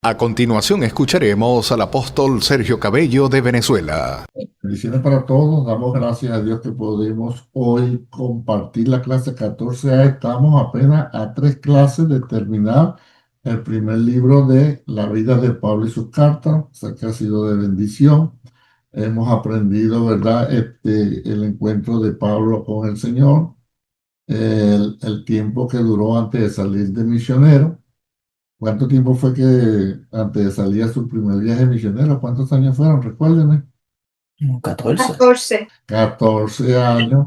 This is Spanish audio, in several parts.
A continuación escucharemos al apóstol Sergio Cabello de Venezuela. Bendiciones para todos. Damos gracias a Dios que podemos hoy compartir la clase 14A. Estamos apenas a 3 clases de terminar el primer libro de la vida de Pablo y sus cartas. O sea que ha sido de bendición. Hemos aprendido, ¿verdad? El encuentro de Pablo con el Señor, el tiempo que duró antes de salir de misionero. ¿Cuánto tiempo fue que antes de salir a su primer viaje misionero? ¿Cuántos años fueron? Recuérdenme. 14. 14 años.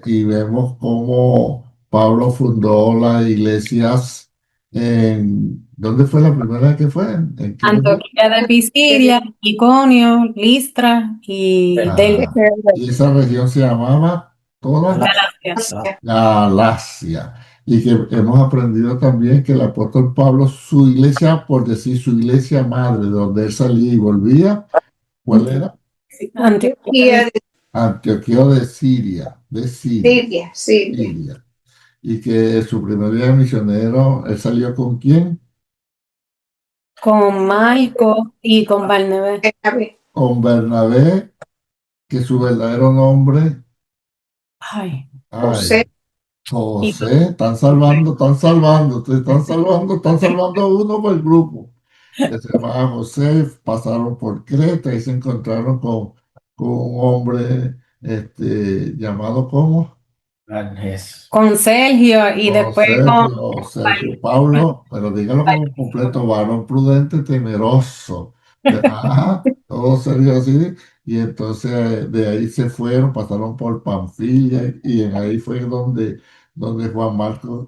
Y vemos cómo Pablo fundó las iglesias ¿dónde fue la primera vez que fue? ¿En qué región? Antioquía de Pisidia, Iconio, Listra y Derbe. Y esa región se llamaba toda Galacia. Galacia. Y que hemos aprendido también que el apóstol Pablo, su iglesia, por decir su iglesia madre, de donde él salía y volvía, ¿cuál era? Antioquía. Antioquía de Siria, Siria. Siria. Y que su primer día de misionero, él salió ¿con quién? Con Marco y con Barnabé. Con Bernabé, que su verdadero nombre, Ay, José. José. Están salvando, están salvando a uno por el grupo. Que se llamaba José, pasaron por Creta y se encontraron con un hombre llamado ¿cómo? con Sergio y después con Sergio Pablo, pero dígalo como completo, varón prudente, temeroso. Ajá, todo Sergio así. Y entonces de ahí se fueron, pasaron por Panfilia y en ahí fue donde Juan Marcos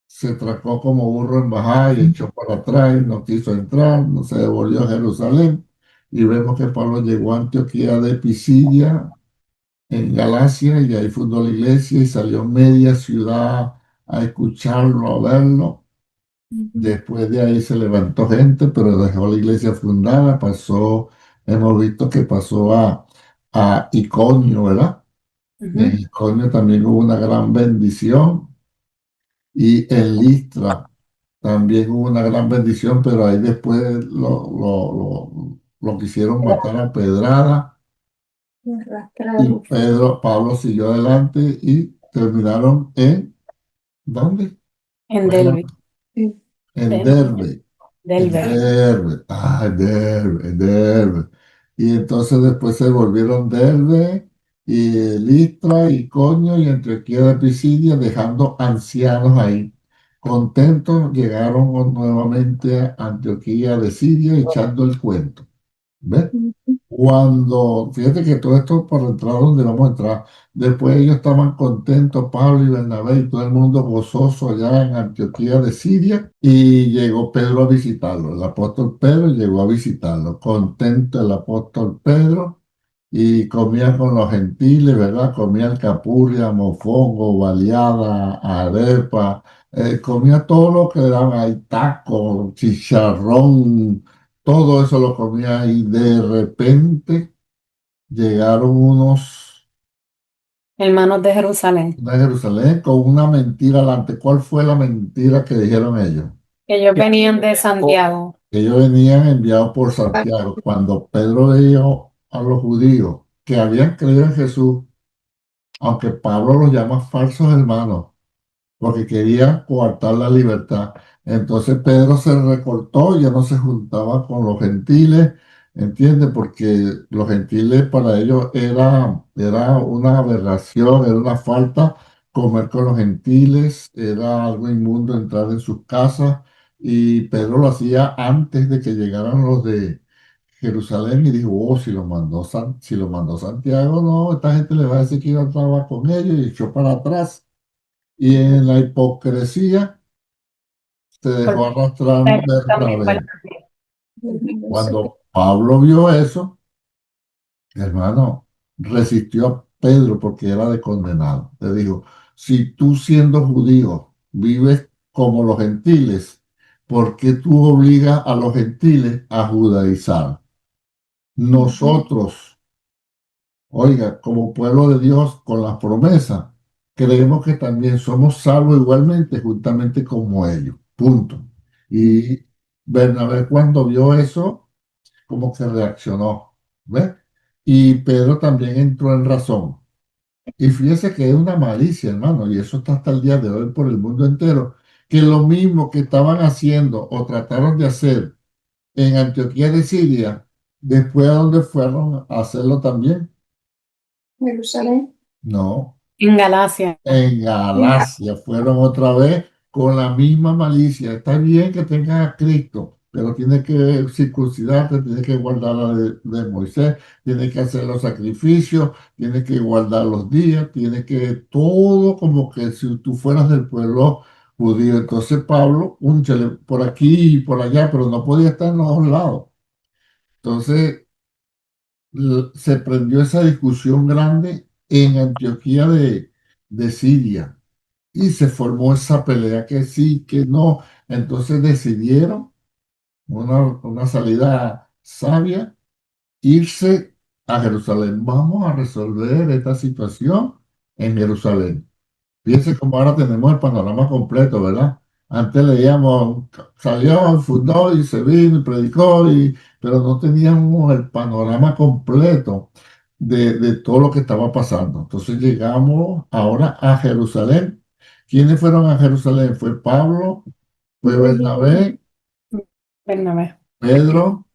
se tracó como burro en bajada y echó para atrás, y no quiso entrar, no se devolvió a Jerusalén. Y vemos que Pablo llegó a Antioquía de Pisidia, en Galacia, y ahí fundó la iglesia y salió media ciudad a escucharlo, a verlo. Después de ahí se levantó gente, pero dejó la iglesia fundada, hemos visto que pasó a Iconio, ¿verdad? Y en Iconio también hubo una gran bendición, y en Listra también hubo una gran bendición, pero ahí después lo quisieron matar a pedrada. Y Pablo siguió adelante y terminaron ¿dónde? en Derbe. En Derbe. En Derbe. Derbe. En Derbe. Y entonces después se volvieron Derbe y Listra y Coño y Antioquía de Pisidia, dejando ancianos ahí. Contentos, llegaron nuevamente a Antioquía de Siria echando el cuento. ¿Ves? Fíjate que todo esto por entrar donde vamos a entrar, después ellos estaban contentos, Pablo y Bernabé y todo el mundo gozoso allá en Antioquía de Siria, y llegó Pedro a visitarlo, el apóstol Pedro llegó a visitarlo, contento el apóstol Pedro, y comía con los gentiles, ¿verdad? Comía alcapurria, mofongo, baleada, arepa, comía todo lo que daban ahí, taco, chicharrón, todo eso lo comía y de repente llegaron Hermanos de Jerusalén. de Jerusalén con una mentira delante. ¿Cuál fue la mentira que dijeron ellos? Ellos venían de Santiago. Ellos venían enviados por Santiago. Cuando Pedro dijo a los judíos que habían creído en Jesús, aunque Pablo los llama falsos hermanos, porque quería coartar la libertad. Entonces Pedro se recortó, ya no se juntaba con los gentiles, ¿entiendes? Porque los gentiles para ellos era una aberración, era una falta comer con los gentiles, era algo inmundo entrar en sus casas, y Pedro lo hacía antes de que llegaran los de Jerusalén y dijo, oh, si lo mandó Santiago, no, esta gente le va a decir que iba a trabajar con ellos, y echó para atrás. Y en la hipocresía se dejó arrastrar Bernabé. Cuando Pablo vio eso, hermano, resistió a Pedro porque era de condenado. Le dijo, si tú siendo judío vives como los gentiles, ¿por qué tú obligas a los gentiles a judaizar? Nosotros, oiga, como pueblo de Dios con las promesas, creemos que también somos salvos igualmente, juntamente como ellos. Punto. Y Bernabé cuando vio eso, como que reaccionó, ¿ves? Y Pedro también entró en razón. Y fíjese que es una malicia, hermano, y eso está hasta el día de hoy por el mundo entero, que lo mismo que estaban haciendo o trataron de hacer en Antioquía de Siria, después a donde fueron a hacerlo también. Jerusalén. No, En Galacia. en Galacia fueron otra vez con la misma malicia. Está bien que tengas a Cristo, pero tienes que circuncidarte, tienes que guardar la de Moisés, tienes que hacer los sacrificios, tienes que guardar los días, tienes que todo como que si tú fueras del pueblo judío. Entonces Pablo, únchale por aquí y por allá, pero no podía estar en los dos lados. Entonces se prendió esa discusión grande en Antioquía de Siria y se formó esa pelea que sí, que no. Entonces decidieron una salida sabia, irse a Jerusalén. Vamos a resolver esta situación en Jerusalén. Fíjense cómo ahora tenemos el panorama completo, ¿verdad? Antes leíamos, salió, fundó y se vino y predicó, pero no teníamos el panorama completo de todo lo que estaba pasando. Entonces llegamos ahora a Jerusalén. ¿Quiénes fueron a Jerusalén? Fue Pablo, fue Bernabé, Bernabé. Pedro,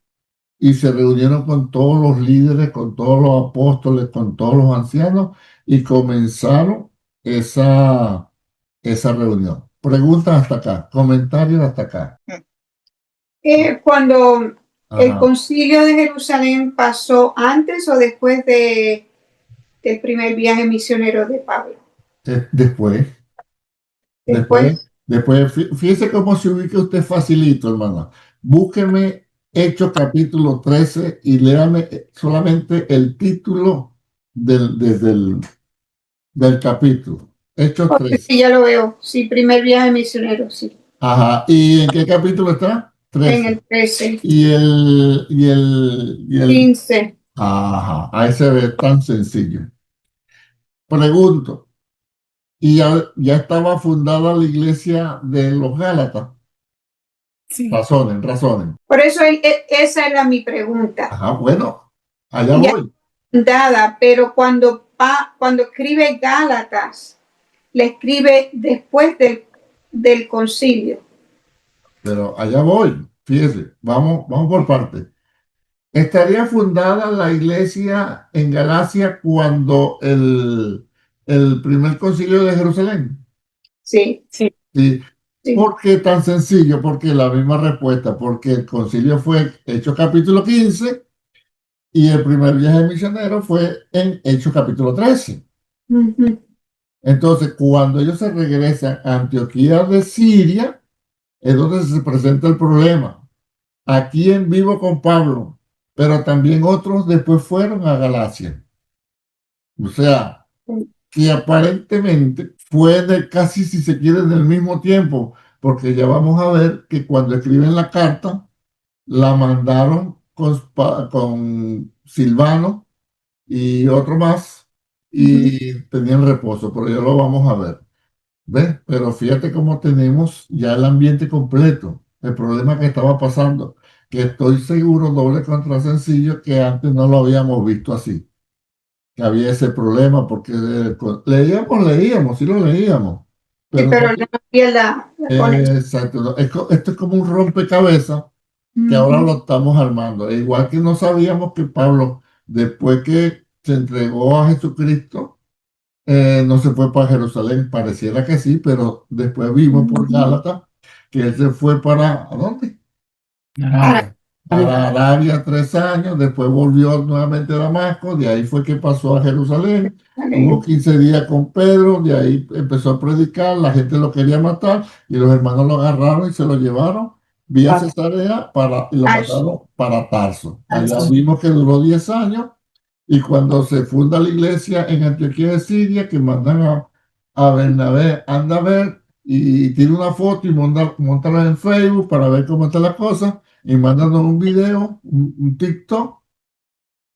y se reunieron con todos los líderes, con todos los apóstoles, con todos los ancianos y comenzaron esa reunión. Preguntas hasta acá, comentarios hasta acá. Cuando el Ajá. concilio de Jerusalén pasó antes o después del primer viaje misionero de Pablo. Después, fíjese cómo se ubica usted facilito, hermana. Búsqueme Hechos capítulo 13 y léame solamente el título del capítulo. Hechos Porque 13. sí, ya lo veo. Sí, primer viaje misionero, sí. Ajá. ¿Y en qué capítulo está? En 13. el 13. Y el 15. Ajá. Ahí se ve tan sencillo. Pregunto, ¿y ya estaba fundada la iglesia de los Gálatas? Sí. Razonen. Por eso esa era mi pregunta. Ajá, bueno, allá Ya voy. fundada, pero cuando escribe Gálatas, le escribe después del concilio. Pero allá voy. Fíjese, vamos por partes. ¿Estaría fundada la iglesia en Galacia cuando el primer concilio de Jerusalén? Sí, Sí. Sí. sí. ¿Por qué tan sencillo? Porque la misma respuesta, porque el concilio fue Hechos capítulo 15 y el primer viaje misionero fue en Hechos capítulo 13. Uh-huh. Entonces, cuando ellos se regresan a Antioquía de Siria, es donde se presenta el problema. Aquí en vivo con Pablo, pero también otros después fueron a Galacia. O sea, que aparentemente fue casi, si se quiere, del mismo tiempo, porque ya vamos a ver que cuando escriben la carta, la mandaron con Silvano y otro más, y tenían reposo, pero ya lo vamos a ver. ¿Ves? Pero fíjate cómo tenemos ya el ambiente completo, el problema que estaba pasando, que estoy seguro, doble contra sencillo, que antes no lo habíamos visto así, que había ese problema, porque leíamos, sí lo leíamos, Sí, pero pero no, no había la conexión. exacto, esto es como un rompecabezas que ahora Uh-huh. lo estamos armando. E igual que no sabíamos que Pablo, después que se entregó a Jesucristo, no se fue para Jerusalén, pareciera que sí, pero después vimos por Gálatas que él se fue ¿a dónde? Arabia. Para Arabia 3 años, después volvió nuevamente a Damasco, de ahí fue que pasó a Jerusalén, tuvo 15 días con Pedro, de ahí empezó a predicar, la gente lo quería matar y los hermanos lo agarraron y se lo llevaron vía Cesarea y lo mataron para Tarso. Allá vimos que duró 10 años y cuando se funda la iglesia en Antioquía de Siria, que mandan a Bernabé, anda a ver y tiene una foto y montala en Facebook para ver cómo está la cosa y mandan un video, un TikTok,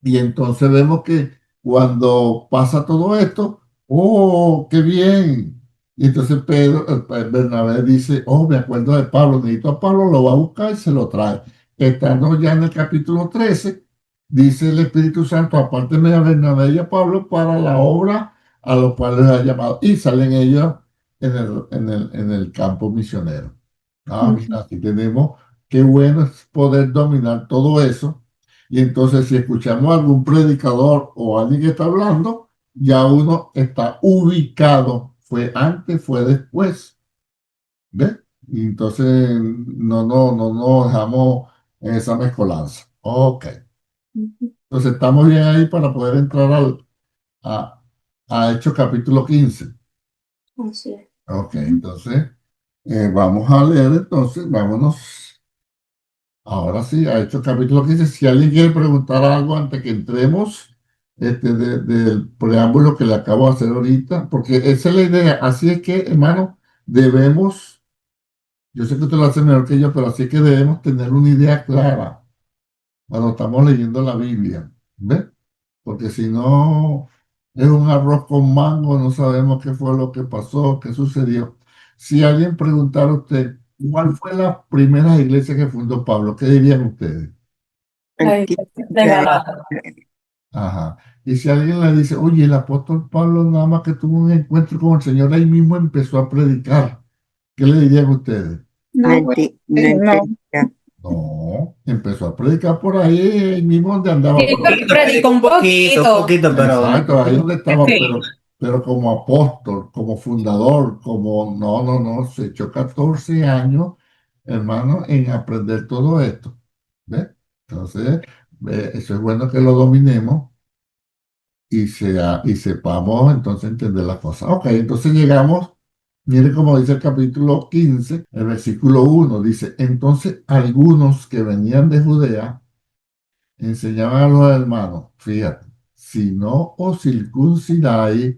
y entonces vemos que cuando pasa todo esto, ¡oh, qué bien! Y entonces Bernabé dice, oh, me acuerdo de Pablo, necesito a Pablo, lo va a buscar y se lo trae. Estando ya en el capítulo 13, dice el Espíritu Santo, apárteme a Bernabé y a Pablo para la obra a lo cual les ha llamado. Y salen ellos en el campo misionero. Mira, aquí tenemos, qué bueno es poder dominar todo eso. Y entonces si escuchamos a algún predicador o alguien que está hablando, ya uno está ubicado. Fue antes, fue después. ¿Ves? Y entonces no nos dejamos en esa mezcolanza. Ok. Entonces estamos bien ahí para poder entrar a, a Hechos capítulo 15. Así es. Ok, entonces vamos a leer entonces, vámonos. Ahora sí, a Hechos capítulo 15. Si alguien quiere preguntar algo antes que entremos del preámbulo que le acabo de hacer ahorita, porque esa es la idea. Así es que, hermano, debemos, yo sé que usted lo hace mejor que yo, pero así es que debemos tener una idea clara cuando estamos leyendo la Biblia. ¿Ves? Porque si no, es un arroz con mango, no sabemos qué fue lo que pasó, qué sucedió. Si alguien preguntara a usted, ¿cuál fue la primera iglesia que fundó Pablo? ¿Qué dirían ustedes? La iglesia de Galacia. Ajá. Y si alguien le dice, oye, el apóstol Pablo nada más que tuvo un encuentro con el Señor, ahí mismo empezó a predicar, ¿qué le dirían ustedes? No, pues, No entendía. No, empezó a predicar por ahí mismo donde andaba. Sí, pero predicó un poquito. pero Exacto, ahí donde estaba, Sí. pero como apóstol, como fundador, no, se echó 14 años, hermano, en aprender todo esto. ¿Ves? Entonces, eso es bueno que lo dominemos y sepamos entonces entender las cosas. Ok, entonces llegamos, mire cómo dice el capítulo 15, el versículo 1, dice, entonces algunos que venían de Judea enseñaban a los hermanos, fíjate, si no os circuncidáis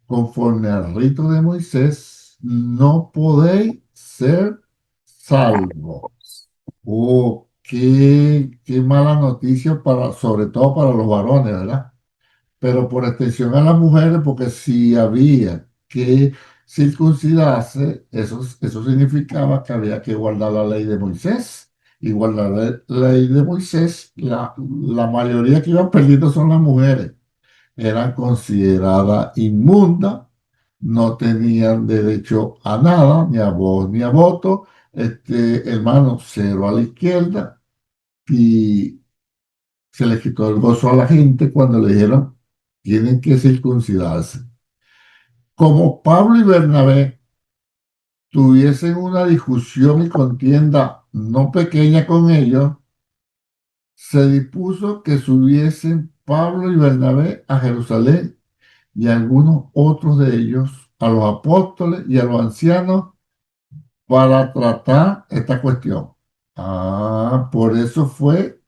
conforme al rito de Moisés, no podéis ser salvos. Oh, qué mala noticia para, sobre todo para los varones, ¿verdad? Pero por extensión a las mujeres, porque si había que circuncidarse, eso significaba que había que guardar la ley de Moisés. Y guardar la ley de Moisés, la mayoría que iban perdiendo son las mujeres. Eran consideradas inmundas, no tenían derecho a nada, ni a voz ni a voto. Hermano, cero a la izquierda. Y se les quitó el gozo a la gente cuando le dijeron, tienen que circuncidarse. Como Pablo y Bernabé tuviesen una discusión y contienda no pequeña con ellos, se dispuso que subiesen Pablo y Bernabé a Jerusalén y algunos otros de ellos a los apóstoles y a los ancianos para tratar esta cuestión. Por eso fue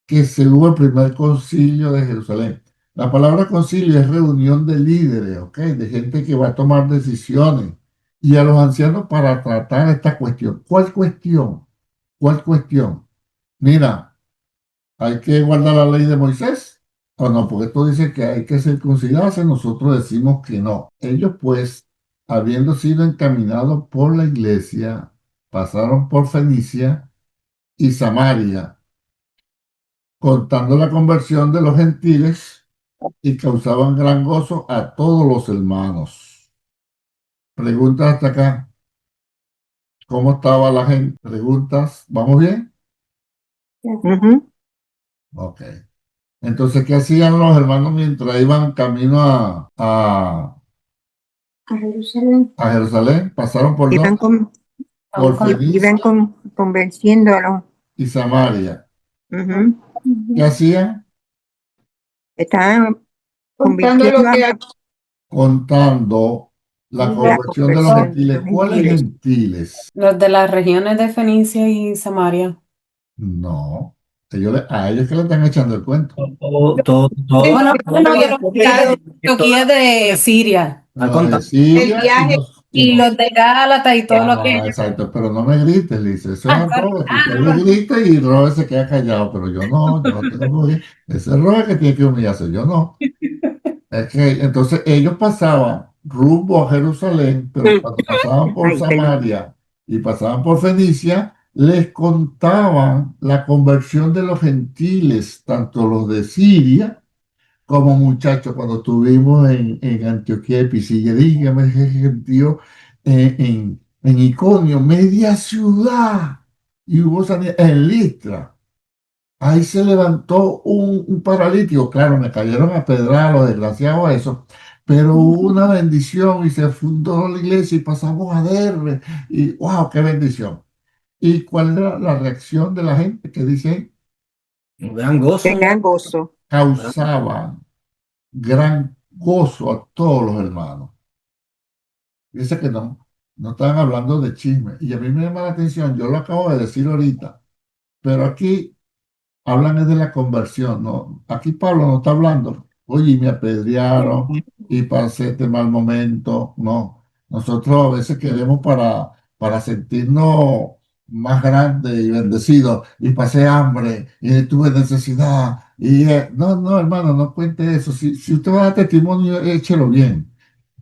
que se hubo el primer concilio de Jerusalén. La palabra concilio es reunión de líderes, ¿ok? De gente que va a tomar decisiones. Y a los ancianos para tratar esta cuestión. ¿Cuál cuestión? ¿Cuál cuestión? Mira, ¿hay que guardar la ley de Moisés? O no, porque esto dice que hay que circuncidarse, nosotros decimos que no. Ellos pues, habiendo sido encaminados por la iglesia, pasaron por Fenicia y Samaria, contando la conversión de los gentiles y causaban gran gozo a todos los hermanos. Preguntas hasta acá. ¿Cómo estaba la gente? Preguntas. ¿Vamos bien? Ujú. Ok. Entonces, ¿qué hacían los hermanos mientras iban camino a Jerusalén. a Jerusalén? Pasaron por Iban, dónde? Por Fenicia iban convenciendo a los... y Samaria. Ujú. ¿Qué hacían? Estaban Contando convirtiendo lo que a Contando la la conversión de los conversión de gentiles. los ¿Cuáles gentiles. gentiles? Los de las regiones de Fenicia y Samaria. No. A ellos que le están echando el cuento. Bueno, no, de los guías de Siria. Los de el Siria viaje. Y los de Gálata y todo lo que... exacto, pero no me grites, Lice. Eso Ah, es sorry. Robert. Usted le grita y Robert se queda callado, pero yo no tengo que. Ese es Robert que tiene que humillarse, yo no. Es que entonces ellos pasaban rumbo a Jerusalén, pero cuando pasaban por Ay, perdón. Samaria y pasaban por Fenicia, les contaban la conversión de los gentiles, tanto los de Siria como muchachos. Cuando estuvimos en Antioquía de Pisidia, dígame, ese gentío en Iconio, media ciudad, y hubo sanidad en Listra. Ahí se levantó un paralítico, claro, me cayeron a pedrar los desgraciados eso, pero hubo una bendición y se fundó la iglesia y pasamos a DR y wow, qué bendición. ¿Y cuál era la reacción de la gente que dice Un gran gozo. Qué gran gozo. causaba gran gozo a todos los hermanos? Dice que no estaban hablando de chisme y a mí me llama la atención, yo lo acabo de decir ahorita, pero aquí hablan es de la conversión, ¿no? Aquí Pablo no está hablando, oye, me apedrearon y pasé este mal momento, no. Nosotros a veces queremos para sentirnos más grandes y bendecidos, y pasé hambre y tuve necesidad, y no, hermano, no cuente eso. Si usted va a dar testimonio, échelo bien.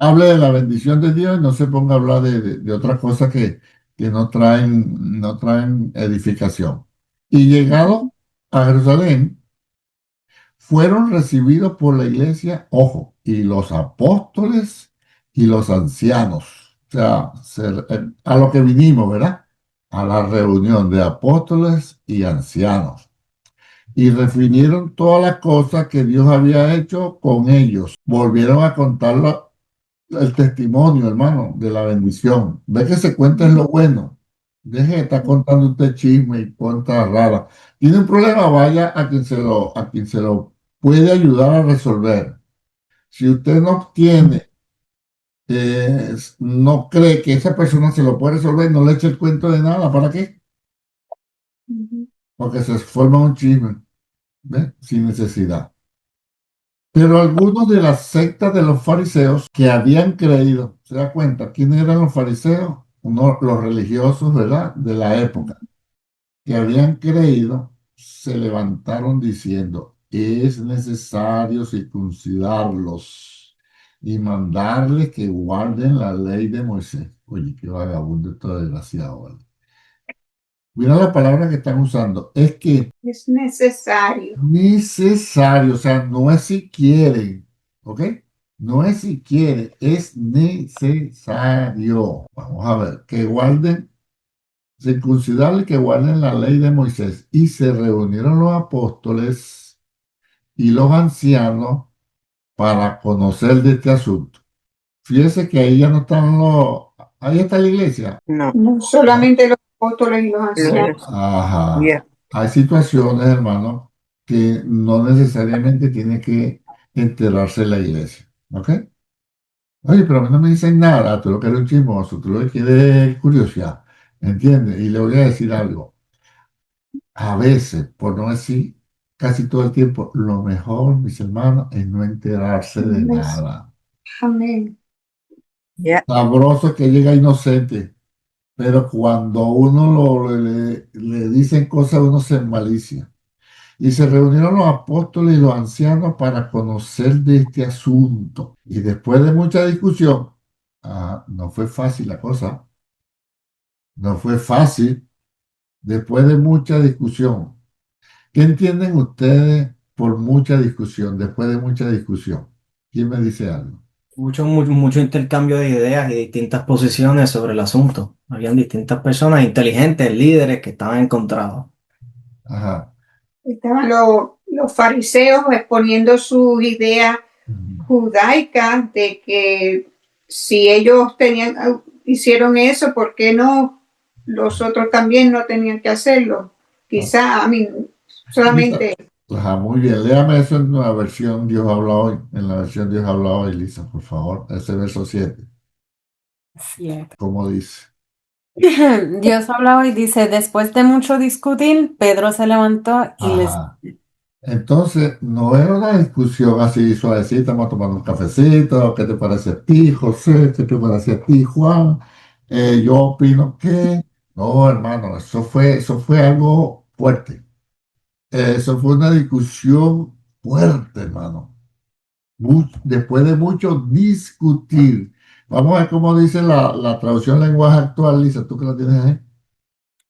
Hable de la bendición de Dios y no se ponga a hablar de otras cosas que no traen edificación. Y llegado a Jerusalén, fueron recibidos por la iglesia, ojo, y los apóstoles y los ancianos. O sea, a lo que vinimos, ¿verdad? A la reunión de apóstoles y ancianos. Y refirieron todas las cosas que Dios había hecho con ellos. Volvieron a contar el testimonio, hermano, de la bendición. Ve que se cuenta es lo bueno. Deje de estar contando usted chisme y cuentas raras. Tiene un problema, vaya a quien se lo puede ayudar a resolver. Si usted no cree que esa persona se lo puede resolver, no le eche el cuento de nada. ¿Para qué? Porque se forma un chisme, ¿ve? Sin necesidad. Pero algunos de las sectas de los fariseos que habían creído, ¿se da cuenta? ¿Quiénes eran los fariseos? Los religiosos, ¿verdad? De la época, que habían creído, se levantaron diciendo, es necesario circuncidarlos y mandarles que guarden la ley de Moisés. Oye, qué vagabundo esto desgraciado, ¿vale? Mira la palabra que están usando, es que Es necesario. necesario, o sea, no es si quieren, ¿ok? No es si quieren, es necesario. Vamos a ver, que guarden, circuncidarle, que guarden la ley de Moisés. Y se reunieron los apóstoles y los ancianos para conocer de este asunto. Fíjese que ahí ya no están ahí está la iglesia. No. No solamente los apóstoles y los ancianos. Ajá. Yeah. Hay situaciones, hermano, que no necesariamente tiene que enterarse la iglesia. ¿Ok? Oye, pero a mí no me dicen nada, tú lo que eres un chismoso, tú lo que quieres es curiosidad. ¿Entiendes? Y le voy a decir algo. A veces, por no decir casi todo el tiempo, lo mejor, mis hermanos, es no enterarse de nada. Amén. Yeah. Sabroso que llega inocente, pero cuando uno le dicen cosas, uno se malicia. Y se reunieron los apóstoles y los ancianos para conocer de este asunto. Y después de mucha discusión, no fue fácil la cosa, no fue fácil, después de mucha discusión. ¿Qué entienden ustedes por mucha discusión, después de mucha discusión? ¿Quién me dice algo? Mucho intercambio de ideas y distintas posiciones sobre el asunto. Habían distintas personas inteligentes, líderes que estaban encontrados. Ajá. Estaban los fariseos exponiendo sus ideas judaicas de que si ellos hicieron eso, ¿por qué no los otros también no tenían que hacerlo? Quizá, solamente. Ajá, muy bien. Léame eso en la versión Dios habla hoy. En la versión Dios habla hoy, Lisa, por favor. Ese verso 7. Cierto. ¿Cómo dice? Dios hablaba y dice, después de mucho discutir, Pedro se levantó y les... Ajá. Entonces, no era una discusión así suavecita, vamos a tomar un cafecito, ¿qué te parece a ti, José? ¿Qué te parece a ti, Juan? Yo opino que... No, hermano, eso fue algo fuerte. Eso fue una discusión fuerte, hermano. Después de mucho discutir, Vamos a ver cómo dice la traducción lenguaje actual, Lisa, tú que la tienes ahí.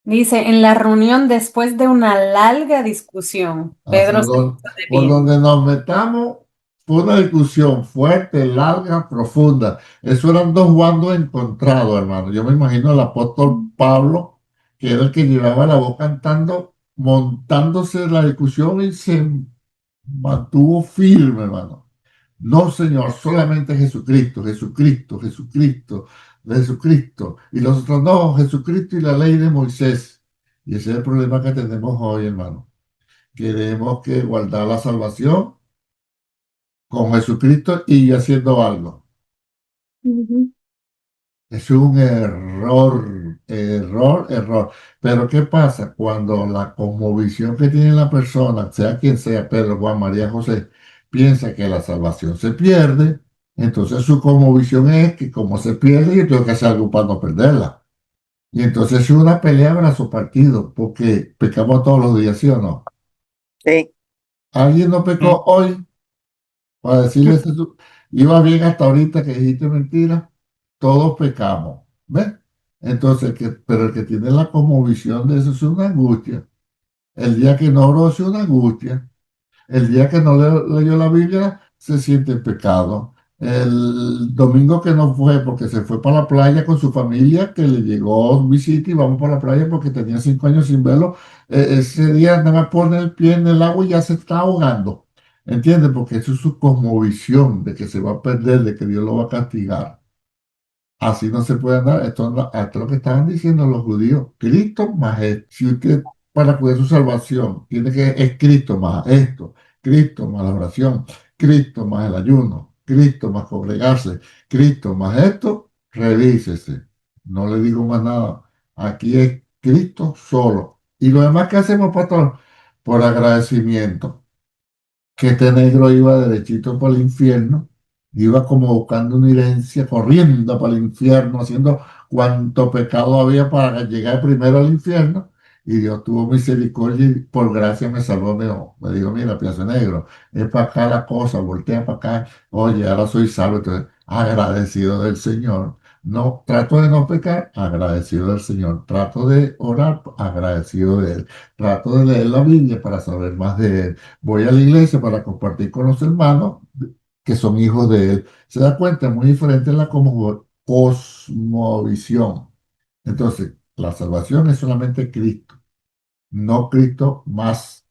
Dice, en la reunión después de una larga discusión, Así, Pedro se puso de por pie. donde nos metamos, fue una discusión fuerte, larga, profunda. Eso eran dos bandos encontrados, hermano. Yo me imagino al apóstol Pablo, que era el que llevaba la voz cantando, montándose en la discusión y se mantuvo firme, hermano. No, Señor, solamente Jesucristo, Jesucristo, Jesucristo, Jesucristo. Y los otros no, Jesucristo y la ley de Moisés. Y ese es el problema que tenemos hoy, hermano. Queremos que guardar la salvación con Jesucristo y haciendo algo. Ujú. Es un error, error, error. Pero ¿qué pasa cuando la cosmovisión que tiene la persona, sea quien sea, Pedro, Juan, María, José, piensa que la salvación se pierde? Entonces su cosmovisión es que como se pierde, yo tengo que hacer algo para no perderla. Y entonces es una pelea brazo partido, porque pecamos todos los días, ¿sí o no? Sí. ¿Alguien no pecó hoy? Para decirle, iba bien hasta ahorita que dijiste mentira, todos pecamos, ¿ves? Entonces, pero el que tiene la cosmovisión de eso es una angustia. El día que no oró es una angustia. El día que no leyó la Biblia se siente en pecado. El domingo que no fue porque se fue para la playa con su familia, que le llegó visita y vamos para la playa porque tenía 5 años sin verlo, ese día nada más pone el pie en el agua y ya se está ahogando. ¿Entiendes? Porque eso es su cosmovisión de que se va a perder, de que Dios lo va a castigar. Así no se puede andar. Esto es lo que estaban diciendo los judíos. Cristo más esto. Si usted para cuidar su salvación tiene que es Cristo más esto, Cristo más la oración, Cristo más el ayuno, Cristo más congregarse, Cristo más esto, revísese. No le digo más nada. Aquí es Cristo solo. Y lo demás que hacemos, pastor, por agradecimiento que este negro iba derechito para el infierno, iba como buscando una herencia, corriendo para el infierno, haciendo cuanto pecado había para llegar primero al infierno, y Dios tuvo misericordia y por gracia me salvó. Me dijo, mira, piazo negro, es para acá la cosa, voltea para acá, oye, ahora soy salvo. Entonces, agradecido del Señor. No, trato de no pecar, agradecido del Señor. Trato de orar, agradecido de Él. Trato de leer la Biblia para saber más de Él. Voy a la iglesia para compartir con los hermanos que son hijos de Él. Se da cuenta, es muy diferente la cosmovisión. Entonces, la salvación es solamente Cristo, no Cristo más.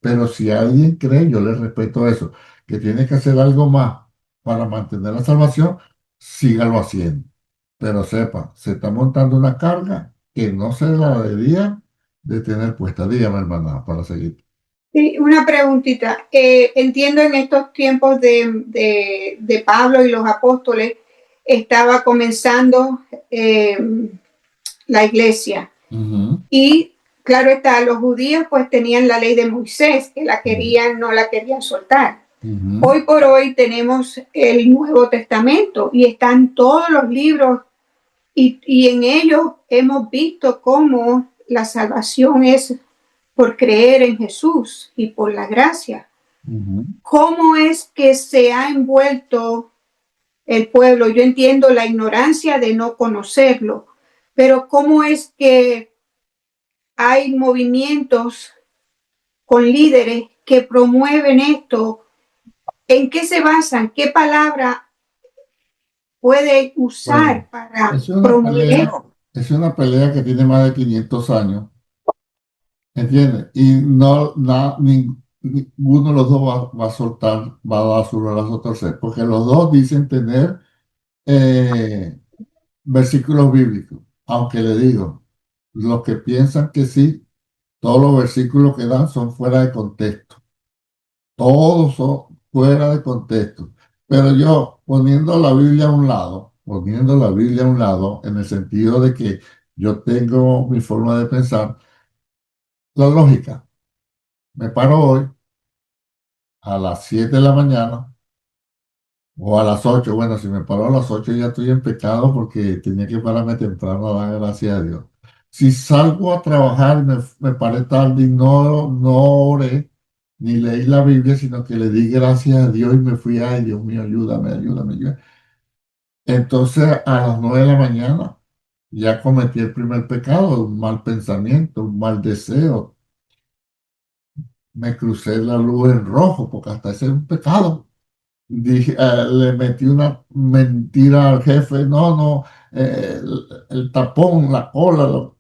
Pero si alguien cree, yo le respeto eso, que tiene que hacer algo más para mantener la salvación, sígalo haciendo. Pero sepa, se está montando una carga que no se la debería de tener puesta. Dígame, hermana, para seguir. Sí, una preguntita. Entiendo en estos tiempos de Pablo y los apóstoles, estaba comenzando la iglesia. Ujú. Y claro está, los judíos pues tenían la ley de Moisés, que la querían, no la querían soltar. Ujú. Hoy por hoy tenemos el Nuevo Testamento y están todos los libros y en ellos hemos visto cómo la salvación es por creer en Jesús y por la gracia. Ujú. ¿Cómo es que se ha envuelto el pueblo? Yo entiendo la ignorancia de no conocerlo, pero ¿cómo es que hay movimientos con líderes que promueven esto? ¿En qué se basan? ¿Qué palabra puede Bueno, usar para es una promover pelea, esto? es una pelea que tiene más de 500 años, ¿entiendes? Y no, ninguno de los dos va a soltar, va a dar su brazo a torcer, porque los dos dicen tener eh, versículos bíblicos, aunque le digo, los que piensan que sí, todos los versículos que dan son fuera de contexto. Todos son fuera de contexto. Pero yo, poniendo la Biblia a un lado, poniendo la Biblia a un lado, en el sentido de que yo tengo mi forma de pensar, la lógica. Me paro hoy a las 7 de la mañana o a las 8. Bueno, si me paro a las 8 ya estoy en pecado porque tenía que pararme temprano a dar gracias a Dios. Si salgo a trabajar y me paré tarde y no oré, ni leí la Biblia, sino que le di gracias a Dios y me fui, ay Dios mío, ayúdame, ayúdame, ayúdame. Entonces, a las 9 de la mañana, ya cometí el primer pecado, un mal pensamiento, un mal deseo. Me crucé la luz en rojo, porque hasta ese es un pecado. Dije, le metí una mentira al jefe, no, no, el tapón, la cola.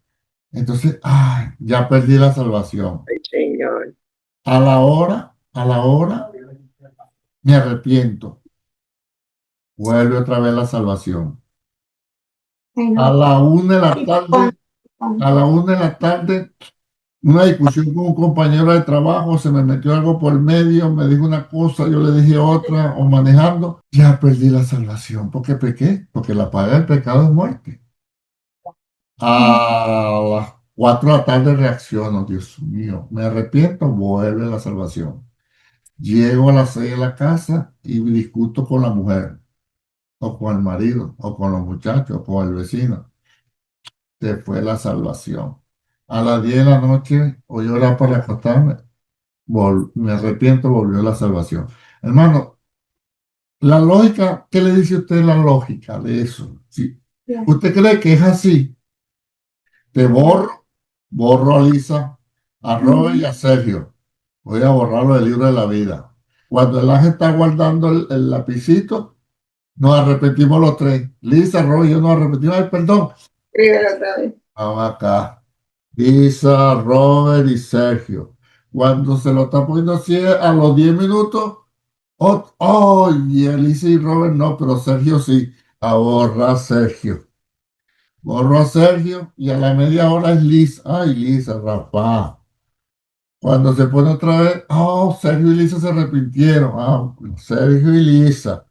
Entonces, ay, ya perdí la salvación. Ay, Señor. A la hora, me arrepiento. Vuelve otra vez la salvación. Ay, A no. la 1 de la tarde, a la 1 de la tarde, una discusión con un compañero de trabajo, se me metió algo por el medio, me dijo una cosa, yo le dije otra, o manejando, ya perdí la salvación. ¿Por qué pequé? Porque la paga del pecado es muerte. A las 4 de la tarde reacciono, Dios mío, me arrepiento, vuelve la salvación. Llego a las 6 de la casa y discuto con la mujer, o con el marido, o con los muchachos, o con el vecino. Se fue la salvación. A las 10 de la noche, voy a orar para acostarme, me arrepiento, volvió la salvación. Hermano, la lógica, ¿qué le dice usted la lógica de eso? Si usted cree que es así, te borro a Lisa, a Robert y a Sergio. Voy a borrarlo del libro de la vida. Cuando el ángel está guardando el lapicito, nos arrepentimos los tres. Lisa, Robert y yo nos arrepentimos. Ay, perdón. Escríbelo otra vez. Vamos acá. Lisa, Robert y Sergio. Cuando se lo está poniendo así a los 10 minutos, y Elisa y Robert no, pero Sergio sí. A borrar Sergio. Borro a Sergio y a la media hora es Lisa. Ay, Lisa, Rafa. Cuando se pone otra vez, Sergio y Lisa se arrepintieron. Sergio y Lisa.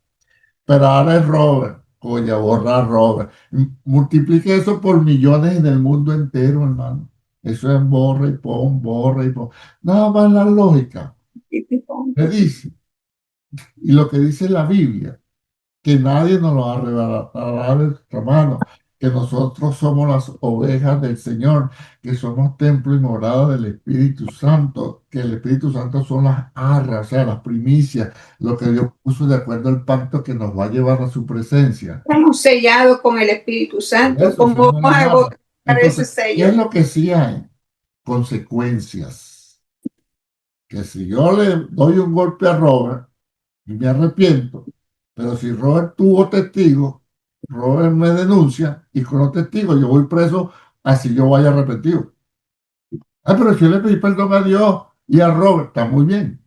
Pero ahora es Robert. Coño, borrar Robert. Multiplique eso por millones en el mundo entero, hermano. Eso es borra y pon, borra y pon. Nada más la lógica. Me dice. Y lo que dice la Biblia, que nadie nos lo va a regalar de nuestra mano, que nosotros somos las ovejas del Señor, que somos templo y morada del Espíritu Santo, que el Espíritu Santo son las arras, o sea, las primicias, lo que Dios puso de acuerdo al pacto que nos va a llevar a su presencia. Estamos sellados con el Espíritu Santo. Eso, ¿Cómo somos vamos las a arras. votar ese Entonces, ¿qué es sello? lo que sí hay? Consecuencias. Que si yo le doy un golpe a Robert, y me arrepiento, pero si Robert tuvo testigo, Robert me denuncia y con los testigos yo voy preso así yo vaya arrepentido. Pero si yo le pedí perdón a Dios y a Robert, está muy bien,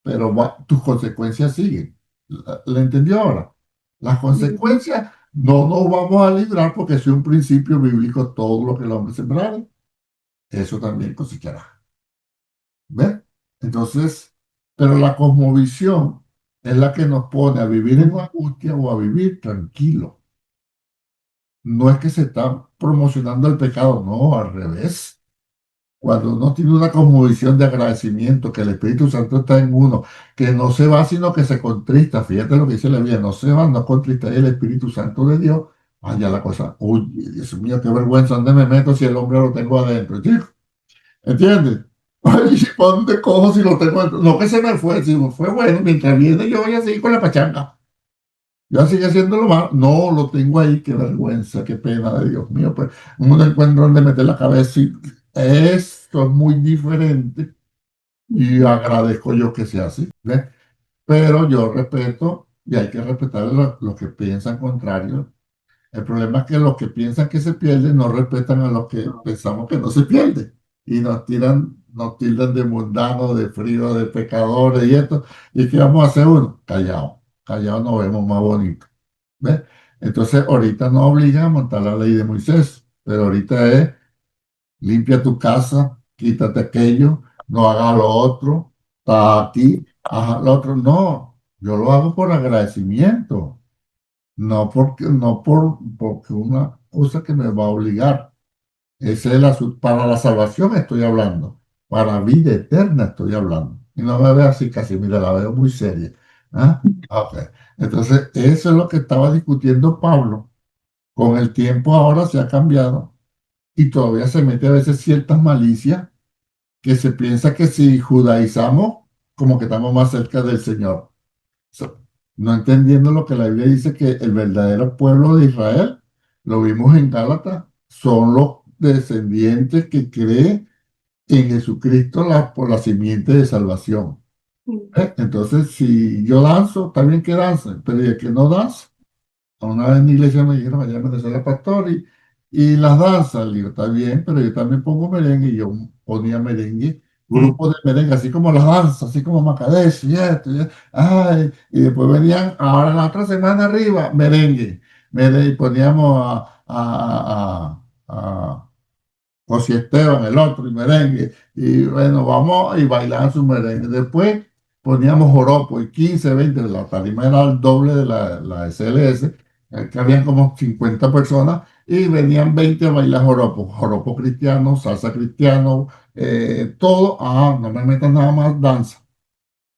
pero tus consecuencias siguen. ¿Le entendió ahora? Las consecuencias no nos vamos a librar porque es un principio bíblico, todo lo que el hombre sembrare, eso también cosechará. ¿Ves? Entonces, pero la cosmovisión es la que nos pone a vivir en angustia o a vivir tranquilo. No es que se está promocionando el pecado, no, al revés. Cuando uno tiene una cosmovisión de agradecimiento, que el Espíritu Santo está en uno, que no se va, sino que se contrista. Fíjate lo que dice la Biblia, no se va, no contrista el Espíritu Santo de Dios. Vaya la cosa, uy, Dios mío, qué vergüenza, ¿dónde me meto si el hombre lo tengo adentro, chico? ¿Entiendes? Ay, ¿para dónde cojo si lo tengo adentro? No que se me fue, si me fue bueno, mientras viene yo voy a seguir con la pachanga. Yo sigue haciéndolo mal. No, lo tengo ahí, qué vergüenza, qué pena de Dios mío. Pues uno no encuentra donde meter la cabeza y esto es muy diferente y agradezco yo que sea así, ¿ves? Pero yo respeto y hay que respetar a los que piensan contrario. El problema es que los que piensan que se pierden no respetan a los que pensamos que no se pierden y nos tildan de mundanos, de fríos, de pecadores y esto. ¿Y qué vamos a hacer uno? Callado, callado nos vemos más bonito. ¿Ves? Entonces ahorita no obliga a montar la ley de Moisés, pero ahorita es limpia tu casa, quítate aquello, no haga lo otro, está aquí, haga lo otro. No, yo lo hago por agradecimiento. No porque una cosa que me va a obligar. Ese es el asunto. Para la salvación estoy hablando. Para vida eterna estoy hablando. Y no me veo así casi, mira, la veo muy seria. ¿Ah? Ok. Entonces, eso es lo que estaba discutiendo Pablo. Con el tiempo ahora se ha cambiado y todavía se mete a veces ciertas malicias que se piensa que si judaizamos, como que estamos más cerca del Señor. So, no entendiendo lo que la Biblia dice que el verdadero pueblo de Israel, lo vimos en Gálatas, son los descendientes que creen en Jesucristo por la simiente de salvación. Entonces, si yo danzo, está bien que dance, pero el que no danza, una vez en la iglesia me dijeron, allá me decía el pastor, y las danzas, le digo, está bien, pero yo también pongo merengue, y yo ponía merengue, grupos de merengue, así como las danzas, así como Macadés, y esto, ay, y después venían, ahora la otra semana arriba, merengue, y poníamos a José Esteban, el otro, y merengue. Y bueno, vamos y bailaban su merengue. Después poníamos joropo y 15, 20, la tarima era el doble de la SLS, que habían como 50 personas y venían 20 a bailar joropo, joropo cristiano, salsa cristiano, todo. Ah, no me metas nada más danza.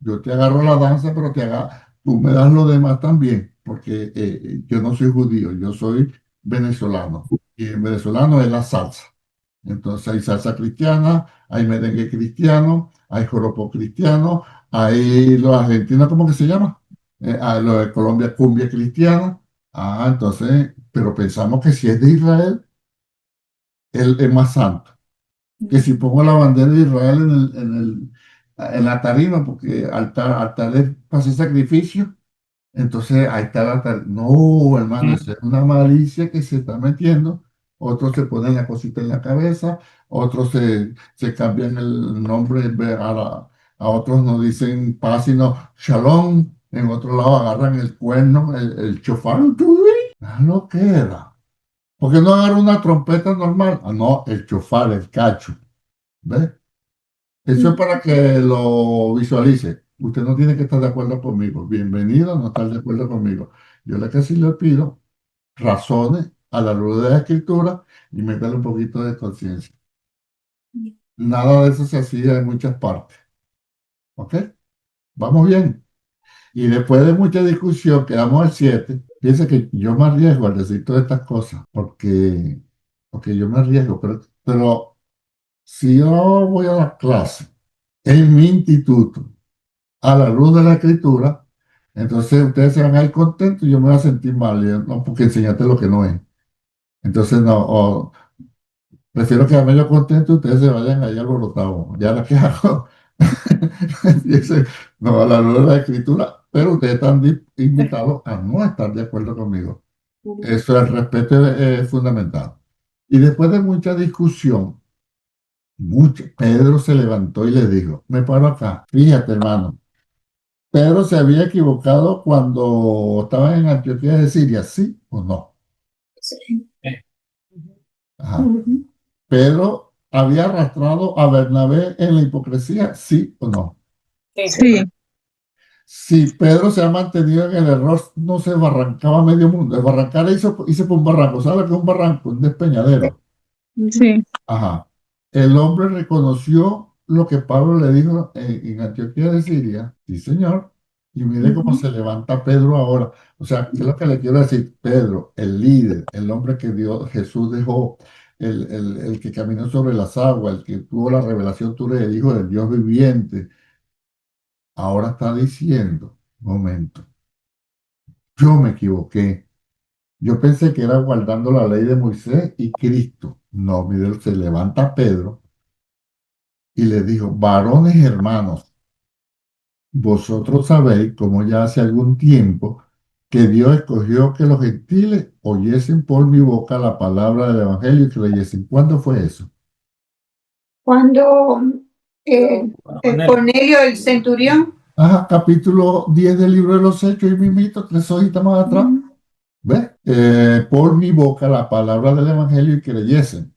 Yo te agarro la danza, pero tú me das lo demás también, porque yo no soy judío, yo soy venezolano. Y en venezolano es la salsa. Entonces hay salsa cristiana, hay merengue cristiano, hay joropo cristiano, hay los argentinos, ¿cómo que se llama? Hay los de Colombia, cumbia cristiana. Ah, entonces, pero pensamos que si es de Israel, él es más santo. Que si pongo la bandera de Israel en la tarima, porque altar es para hacer sacrificio, entonces ahí está la tarima. No, hermano, esa es una malicia que se está metiendo. Otros se ponen la cosita en la cabeza, otros se cambian el nombre, a otros no dicen paz, sino shalom. En otro lado agarran el cuerno, el chofar. Ah, lo que era. ¿Por qué no agarra una trompeta normal? Ah, no, el chofar, el cacho. ¿Ves? Eso es para que lo visualice. Usted no tiene que estar de acuerdo conmigo. Bienvenido a no estar de acuerdo conmigo. Yo le que sí le pido razones a la luz de la escritura y métale un poquito de conciencia. Nada de eso se hacía en muchas partes. ¿Ok? Vamos bien. Y después de mucha discusión, quedamos al 7. Piensa que yo me arriesgo al decir todas estas cosas porque yo me arriesgo. Pero si yo voy a la clase en mi instituto, a la luz de la escritura, entonces ustedes se van a ir contentos y yo me voy a sentir mal, no porque enseñaste lo que no es. Entonces, no, prefiero quedarme yo contento y ustedes se vayan ahí alborotados. Ya la que hago. Dice, no, a la luz de la escritura, pero ustedes están invitados a no estar de acuerdo conmigo. Eso, el respeto es fundamental. Y después de mucha discusión, Pedro se levantó y le dijo, me paro acá, fíjate hermano, Pedro se había equivocado cuando estaba en Antioquía de Siria, ¿sí o no? Sí. Ajá. Pedro había arrastrado a Bernabé en la hipocresía, ¿sí o no? Sí. Si Pedro se ha mantenido en el error, no se barrancaba medio mundo. El barrancar hice por un barranco. ¿Sabe qué es un barranco? Un despeñadero. Sí. Ajá. El hombre reconoció lo que Pablo le dijo en Antioquía de Siria. Sí, señor. Y mire cómo se levanta Pedro ahora. O sea, ¿qué es lo que le quiero decir? Pedro, el líder, el hombre que Jesús dejó, el que caminó sobre las aguas, el que tuvo la revelación, tú eres el Hijo del Dios viviente. Ahora está diciendo, momento, yo me equivoqué. Yo pensé que era guardando la ley de Moisés y Cristo. No, mire, se levanta Pedro y le dijo, varones hermanos, vosotros sabéis, como ya hace algún tiempo, que Dios escogió que los gentiles oyesen por mi boca la palabra del Evangelio y creyesen. ¿Cuándo fue eso? Cuando Cornelio, el centurión. Ajá, capítulo 10 del libro de los Hechos, y mismito, 3 hojitas más atrás. ¿Ves? Por mi boca la palabra del Evangelio y creyesen.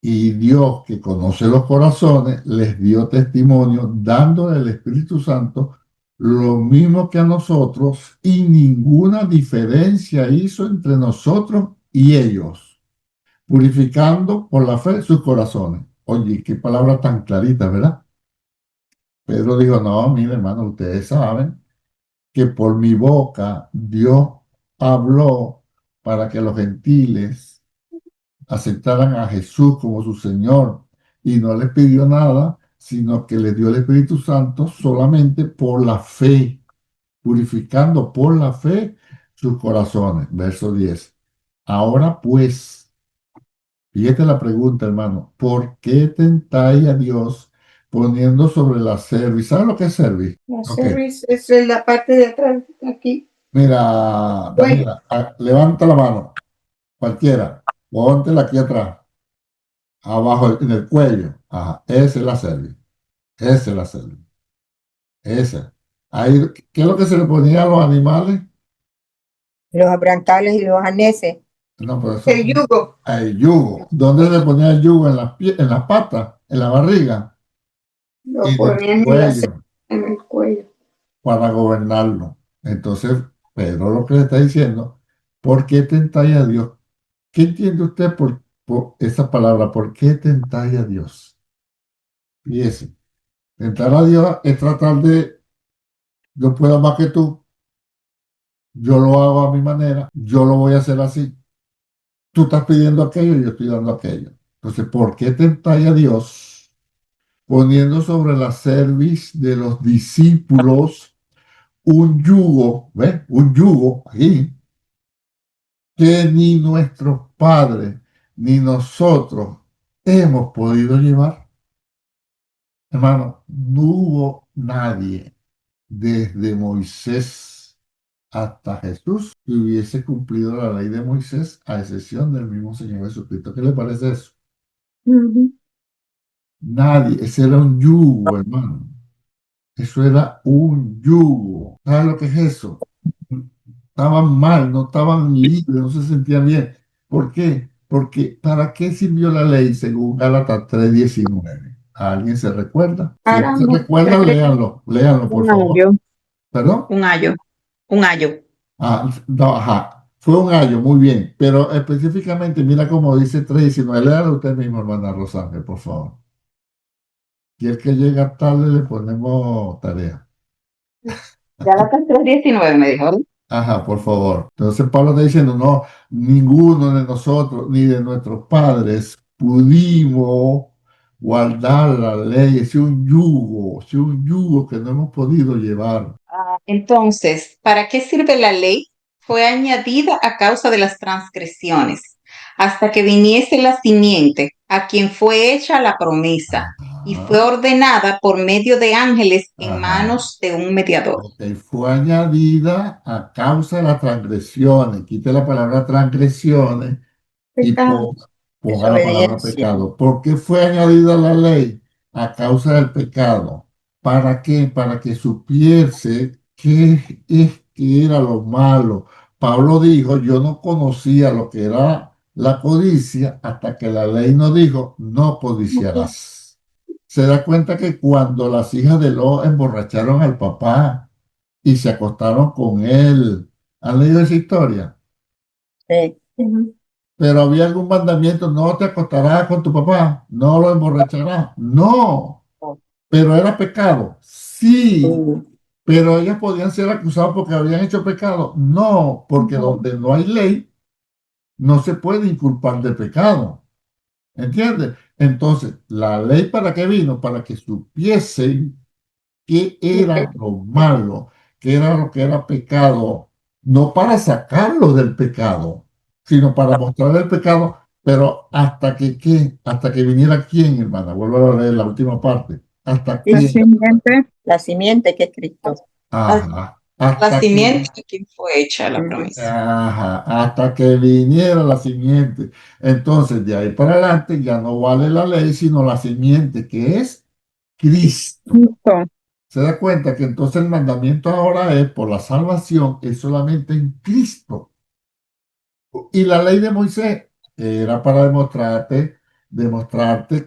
Y Dios, que conoce los corazones, les dio testimonio, dándole el Espíritu Santo lo mismo que a nosotros, y ninguna diferencia hizo entre nosotros y ellos, purificando por la fe sus corazones. Oye, qué palabra tan clarita, ¿verdad? Pedro dijo, no, mire hermano, ustedes saben que por mi boca Dios habló para que los gentiles aceptaran a Jesús como su Señor y no les pidió nada, sino que les dio el Espíritu Santo solamente por la fe. purificando por la fe sus corazones. Verso 10. Ahora pues, fíjate la pregunta, hermano, ¿por qué tentáis a Dios poniendo sobre la cerviz? ¿Sabes lo que es cerviz? La Ok. cerviz es en la parte de atrás, aquí. Mira, Cuello. Daniela, levanta la mano, cualquiera, póntela aquí atrás, abajo en el cuello. Ajá, esa es la cerviz, esa es la cerviz, esa. Ahí, ¿qué es lo que se le ponía a los animales? Los abrantales y los arneses. No, pero eso El yugo. el yugo. ¿Dónde se le ponía el yugo? En las patas, en la barriga Lo y en el ponían cuello en el cuello. para gobernarlo. Entonces, Pedro lo que le está diciendo, ¿por qué tentáis a Dios? ¿Qué entiende usted por esa palabra? ¿Por qué tentáis a Dios? Fíjese, tentar a Dios es tratar de, yo puedo más que tú, yo lo hago a mi manera, yo lo voy a hacer así. Tú estás pidiendo aquello y yo estoy dando aquello. Entonces, ¿por qué tentáis a Dios poniendo sobre la cerviz de los discípulos un yugo, ¿ves? Un yugo aquí, que ni nuestros padres ni nosotros hemos podido llevar? Hermano, no hubo nadie desde Moisés hasta Jesús que hubiese cumplido la ley de Moisés, a excepción del mismo Señor Jesucristo. ¿Qué le parece eso? Nadie, ese era un yugo, hermano. Eso era un yugo. ¿Sabes lo que es eso? Estaban mal, no estaban libres, no se sentían bien. ¿Por qué? Porque ¿para qué sirvió la ley según Gálatas 3:19? ¿Alguien se recuerda? Si no se Caramba. recuerda, léanlo, por Un favor. ayo, ¿Perdón? un ayo, un ayo. Ah, no, ajá. Fue un año, muy bien. Pero específicamente, mira cómo dice 3:19. Léalo usted mismo, hermana Rosángel, por favor. Y el que llega tarde le ponemos tarea. Gálatas 3:19 me dijo, ¿verdad? Ajá, por favor. Entonces Pablo está diciendo, no, ninguno de nosotros ni de nuestros padres pudimos guardar la ley. Es un yugo que no hemos podido llevar. Entonces, ¿para qué sirve la ley? Fue añadida a causa de las transgresiones, hasta que viniese la simiente, a quien fue hecha la promesa, y fue Ajá, ordenada por medio de ángeles en ajá. manos de un mediador. Ok, fue añadida a causa de las transgresiones. Quite la palabra transgresiones y Pecado. ponga la palabra Desobediencia. pecado. ¿Por qué fue añadida la ley? A causa del pecado. ¿Para qué? Para que supiese qué es que era lo malo. Pablo dijo, yo no conocía lo que era la codicia hasta que la ley nos dijo, no codiciarás. Se da cuenta que cuando las hijas de Lot emborracharon al papá y se acostaron con él, ¿han leído esa historia? Sí. Pero había algún mandamiento, no te acostarás con tu papá, no lo emborracharás. No, pero era pecado. Sí, pero ellas podían ser acusadas porque habían hecho pecado. No, porque donde no hay ley, no se puede inculpar de pecado. ¿Entiendes? Entonces, ¿la ley para qué vino? Para que supiesen qué era lo malo, qué era lo que era pecado, no para sacarlo del pecado, sino para mostrar el pecado, pero hasta que, ¿qué? Hasta que viniera quién, hermana, vuelvo a leer la última parte, hasta La que, simiente, La simiente que es Cristo. ajá, la hasta que, simiente a quien fue hecha la promesa. ajá, hasta que viniera la simiente. Entonces, de ahí para adelante ya no vale la ley, sino la simiente, que es Cristo. Cristo. Se da cuenta que entonces el mandamiento ahora es por la salvación, es solamente en Cristo. Y la ley de Moisés era para demostrarte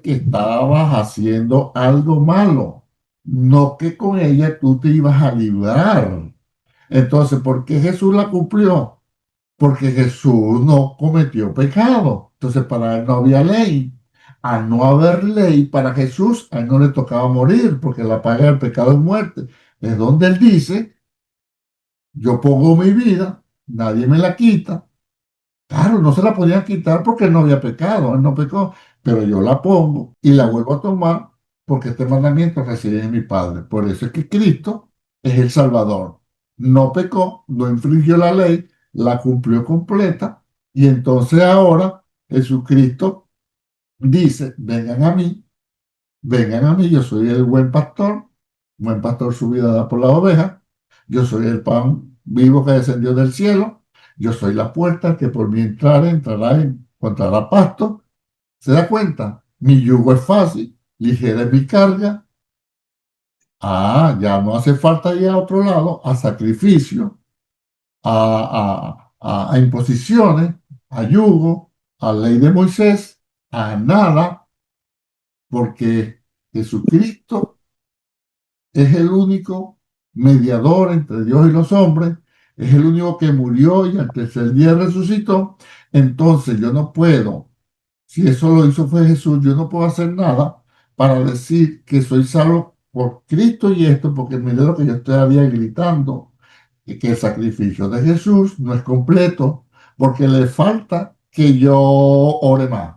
que estabas haciendo algo malo, no que con ella tú te ibas a librar. Entonces, ¿por qué Jesús la cumplió? Porque Jesús no cometió pecado. Entonces, para él no había ley. Al no haber ley para Jesús, a él no le tocaba morir, porque la paga del pecado es muerte. Es donde él dice, yo pongo mi vida, nadie me la quita. Claro, no se la podían quitar porque él no había pecado, él no pecó, pero yo la pongo y la vuelvo a tomar porque este mandamiento reside en mi Padre. Por eso es que Cristo es el Salvador. no pecó, no infringió la ley, la cumplió completa, y entonces ahora Jesucristo dice, vengan a mí, yo soy el buen pastor su vida da por la oveja, yo soy el pan vivo que descendió del cielo, yo soy la puerta que por mí encontrará pasto. ¿Se da cuenta? Mi yugo es fácil, ligera es mi carga. Ya no hace falta ir a otro lado, a sacrificio, a imposiciones, a yugo, a ley de Moisés, a nada, porque Jesucristo es el único mediador entre Dios y los hombres, es el único que murió y al tercer día resucitó. Entonces yo no puedo, si eso lo hizo fue Jesús, yo no puedo hacer nada para decir que soy salvo por Cristo y esto, porque mire lo que yo estaría gritando, y que el sacrificio de Jesús no es completo, porque le falta que yo ore más,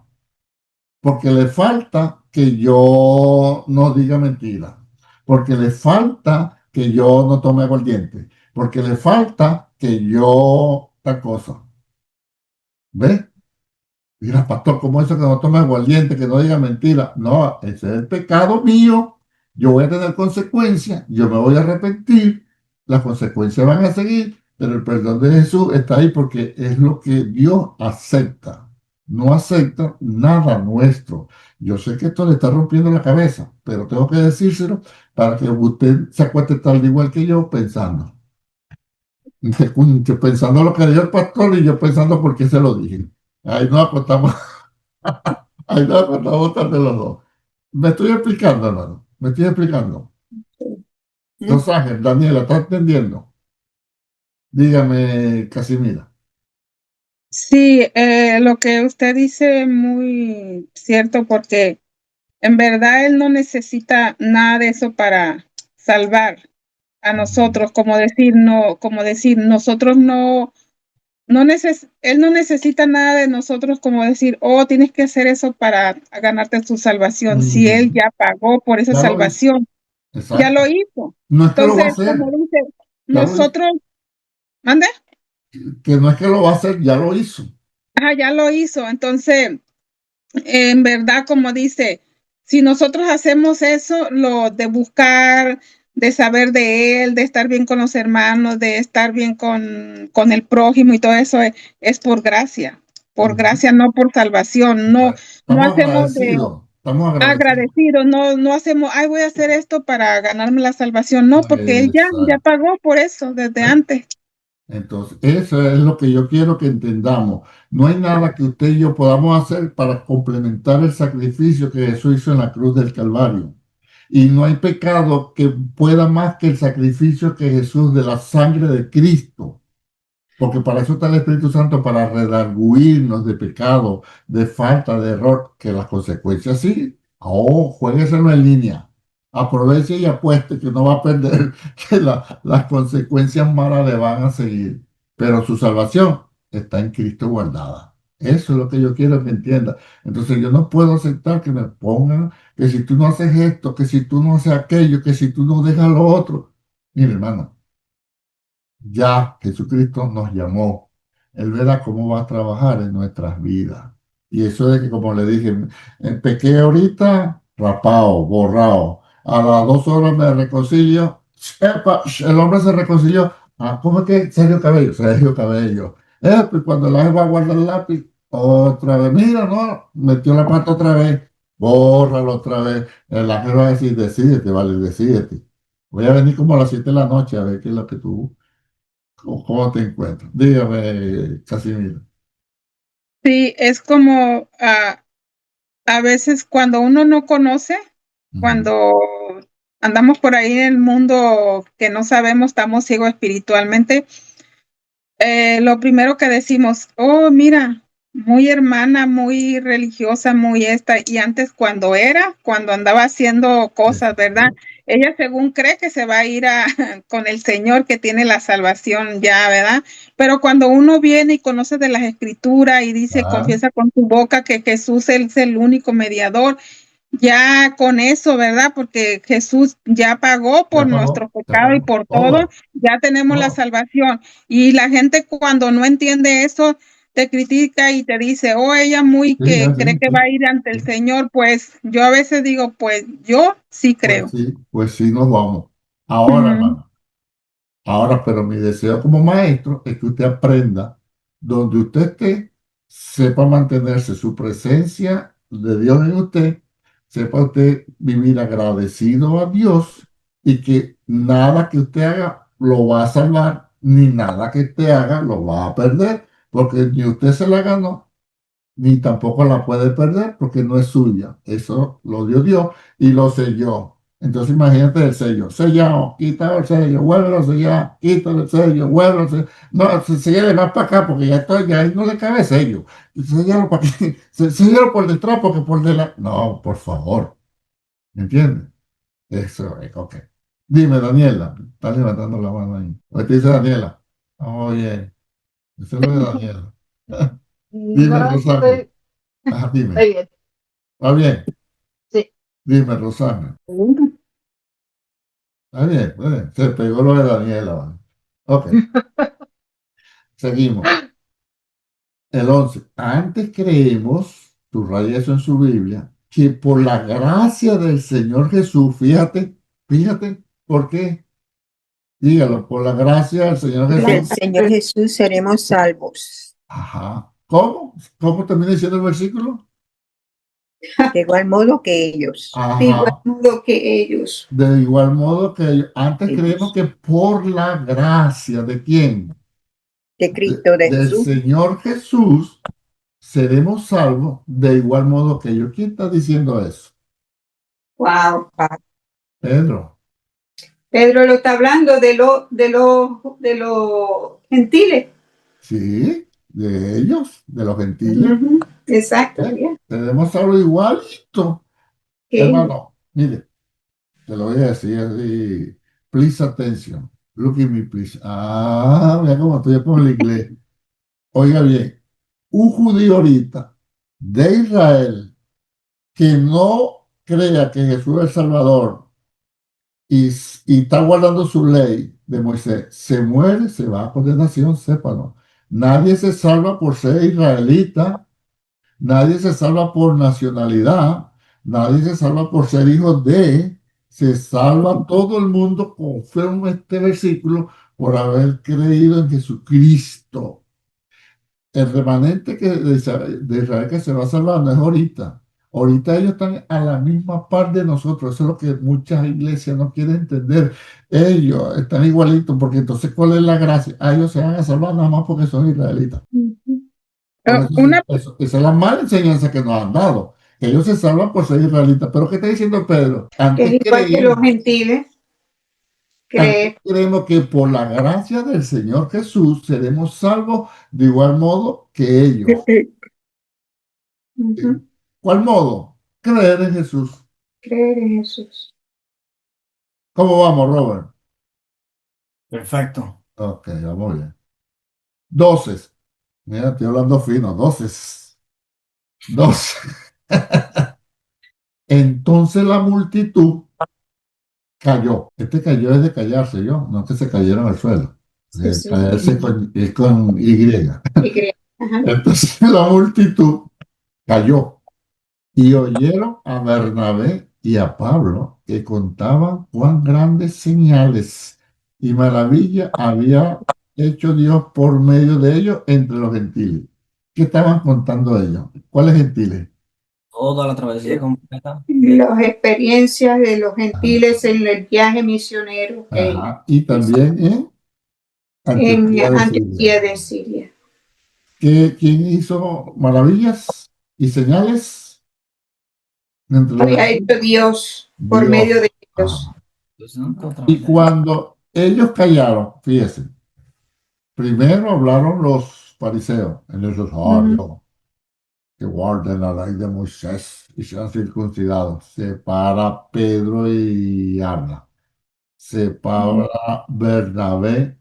porque le falta que yo no diga mentira, porque le falta que yo no tome aguardiente, porque le falta que yo tal cosa. ¿Ves? Mira, pastor, ¿cómo eso que no tome aguardiente, que no diga mentira? No, ese es el pecado mío. Yo voy a tener consecuencias, yo me voy a arrepentir, las consecuencias van a seguir, pero el perdón de Jesús está ahí porque es lo que Dios acepta. No acepta nada nuestro. Yo sé que esto le está rompiendo la cabeza, pero tengo que decírselo para que usted se acueste tal igual que yo pensando. Pensando lo que dijo el pastor y yo pensando por qué se lo dije. Ahí nos acostamos. Ahí nos acostamos tarde los dos. Me estoy explicando, hermano. Me estoy explicando. Los Ángeles, Daniela, ¿está entendiendo? Dígame, Casimira. Sí, lo que usted dice es muy cierto porque en verdad él no necesita nada de eso para salvar a nosotros, como decir, nosotros él no necesita nada de nosotros como decir, oh, tienes que hacer eso para ganarte tu salvación. Si él ya pagó por esa Ya lo hizo. salvación, ya Exacto. lo hizo. No es que lo va a Entonces, hacer. como dice, Ya lo hizo. nosotros, ¿mande? Que no es que lo va a hacer, ya lo hizo. Ya lo hizo. Entonces, en verdad, como dice, si nosotros hacemos eso, lo de buscar, de saber de él, de estar bien con los hermanos, de estar bien con el prójimo y todo eso, es por gracia, no por salvación. No Estamos hacemos de agradecidos. Estamos agradecidos, no hacemos, ay, voy a hacer esto para ganarme la salvación. No, porque él ya Exacto. pagó por eso desde antes. Entonces, eso es lo que yo quiero que entendamos. No hay nada que usted y yo podamos hacer para complementar el sacrificio que Jesús hizo en la cruz del Calvario. Y no hay pecado que pueda más que el sacrificio que Jesús de la sangre de Cristo. Porque para eso está el Espíritu Santo, para redarguirnos de pecado, de falta, de error, que las consecuencias sí. Juégueselo en línea. Aproveche y apueste que no va a perder, que las consecuencias malas le van a seguir. Pero su salvación está en Cristo guardada. Eso es lo que yo quiero que entienda. Entonces yo no puedo aceptar que me pongan que si tú no haces esto, que si tú no haces aquello, que si tú no dejas lo otro. Mire, hermano, ya Jesucristo nos llamó. Él verá cómo va a trabajar en nuestras vidas. Y eso de que, como le dije, pequé ahorita, rapado, borrado. A las 2 horas me reconcilio. Epa, el hombre se reconcilió. ¿Cómo es que? Sergio Cabello. Sergio Cabello. Pues cuando la va a guardar el lápiz, otra vez. Mira, no, metió la pata otra vez. Bórralo otra vez. El ángel va a decir, decídete, vale, decídete. Voy a venir como a las 7 de la noche a ver qué es lo que tú ¿cómo te encuentras? Dígame, Casimiro. Sí, es como a veces cuando uno no conoce, cuando andamos por ahí en el mundo que no sabemos, estamos ciegos espiritualmente, lo primero que decimos, oh, mira, muy hermana, muy religiosa, muy esta, y antes cuando andaba haciendo cosas, ¿verdad? Ella según cree que se va a ir con el Señor que tiene la salvación ya, ¿verdad? Pero cuando uno viene y conoce de las escrituras y dice, confiesa con tu boca que Jesús es el único mediador, ya con eso, ¿verdad? Porque Jesús ya pagó por nuestro Ya pecado y pagó por todo, todo. ya tenemos la Todo. salvación. Y la gente cuando no entiende eso, te critica y te dice, oh, ella muy Sí, que cree sí, que va a ir ante el sí. Señor. Pues yo a veces digo, pues yo sí creo. Pues sí, nos vamos. Ahora, Ujú. hermano. Ahora, pero mi deseo como maestro es que usted aprenda, donde usted esté, sepa mantenerse su presencia de Dios en usted, sepa usted vivir agradecido a Dios y que nada que usted haga lo va a salvar, ni nada que usted haga lo va a perder, porque ni usted se la ganó, ni tampoco la puede perder porque no es suya. Eso lo dio Dios y lo selló. Entonces imagínate el sello, sellado, quita el sello, vuelve a sellar, quita el sello, vuelve a sellar. No, sellale más para acá porque ya, ya ahí no le cabe sello. Sellalo para aquí, sellalo por detrás porque por delante. No, por favor, ¿me entiendes? Eso es, ok. Dime, Daniela, está levantando la mano ahí. ¿O te dice Daniela? Oye, eso es lo de Daniela. Dime, No, Rosario. Ajá, dime. estoy bien. ¿Va bien? Sí. Dime, Rosana. Está bien, está bien. Se pegó lo de Daniela, ¿vale? Ok, seguimos. El 11. Antes creemos, subraya eso en su Biblia, que por la gracia del Señor Jesús, fíjate, ¿por qué? Dígalo, por la gracia del Señor Del Jesús. Señor Jesús seremos salvos. Ajá. ¿Cómo? ¿Cómo termina diciendo el versículo? De igual modo que ellos. De igual Ajá. modo que ellos. De igual modo que antes creemos Ellos. que por la gracia de quién? De Cristo, de Del Jesús. Señor Jesús seremos salvos de igual modo que ellos. ¿Quién está diciendo eso? Wow. Pedro. Pedro lo está hablando de los gentiles. Sí, de ellos, de los gentiles. Ujú. Exacto. ¿Eh? Yeah. Tenemos salvo igualito. Que Hermano, mire, te lo voy a decir así. Please attention. Look at me, please. Ah, mira cómo estoy con el inglés. Oiga bien, un judío ahorita de Israel que no crea que Jesús es el Salvador y está guardando su ley de Moisés, se muere, se va a condenación, sépalo. Nadie se salva por ser israelita, nadie se salva por nacionalidad, nadie se salva por ser hijo de, se salva todo el mundo conforme a este versículo por haber creído en Jesucristo. El remanente de Israel que se va a salvar no es ahorita. Ahorita ellos están a la misma par de nosotros. Eso es lo que muchas iglesias no quieren entender. Ellos están igualitos porque entonces ¿cuál es la gracia? A ellos se van a salvar nada más porque son israelitas. Por eso, Una, esa es la mala enseñanza que nos han dado. Ellos se salvan por ser israelitas. Pero ¿qué está diciendo Pedro? es igual que los gentiles. Antes Creer. creemos que por la gracia del Señor Jesús seremos salvos de igual modo que ellos. Ujú. ¿Cuál modo? Creer en Jesús. Creer en Jesús. ¿Cómo vamos, Robert? Perfecto. Ok, vamos bien. 12. Mira, estoy hablando fino. 12. Entonces la multitud cayó. Este cayó es de callarse, yo, no que se cayeron al suelo. Sí, sí. Caerse es con Y. Y creer. Ajá. Entonces la multitud cayó y oyeron a Bernabé y a Pablo que contaban cuán grandes señales y maravillas había hecho Dios por medio de ellos entre los gentiles. ¿Qué estaban contando ellos? ¿Cuáles gentiles? Toda la travesía completa. Las experiencias de los Ajá. gentiles en el viaje misionero que Ajá. Y también en en Antioquía de Antioquía Siria. de Siria. ¿Quién hizo maravillas y señales entre los Había gentiles? hecho Dios por Dios. medio de ellos. Ajá. Dios santo, otra Y vez. cuando ellos callaron, fíjense, primero hablaron los fariseos, en esos Ujú. que guarden la ley de Moisés y sean circuncidados. Se para Pedro y habla. Se para Bernabé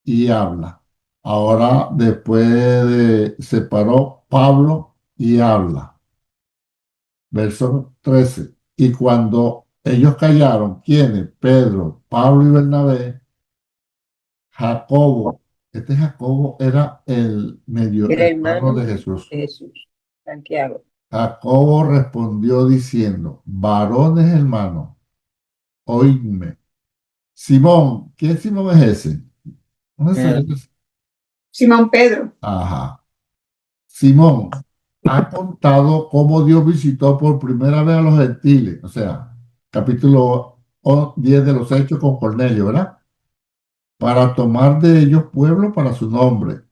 y habla. Ahora, después se paró Pablo y habla. Verso 13. Y cuando ellos callaron, ¿quiénes? Pedro, Pablo y Bernabé, Jacobo. Este Jacobo era el medio El hermano hermano de Jesús. de Jesús, Santiago. Jacobo respondió diciendo, varones hermanos, oídme. Simón, ¿qué Simón es ese? No sé. Simón Pedro. Ajá. Simón ha contado cómo Dios visitó por primera vez a los gentiles, o sea, capítulo 10 de los Hechos con Cornelio, ¿verdad? Para tomar de ellos pueblo para su nombre.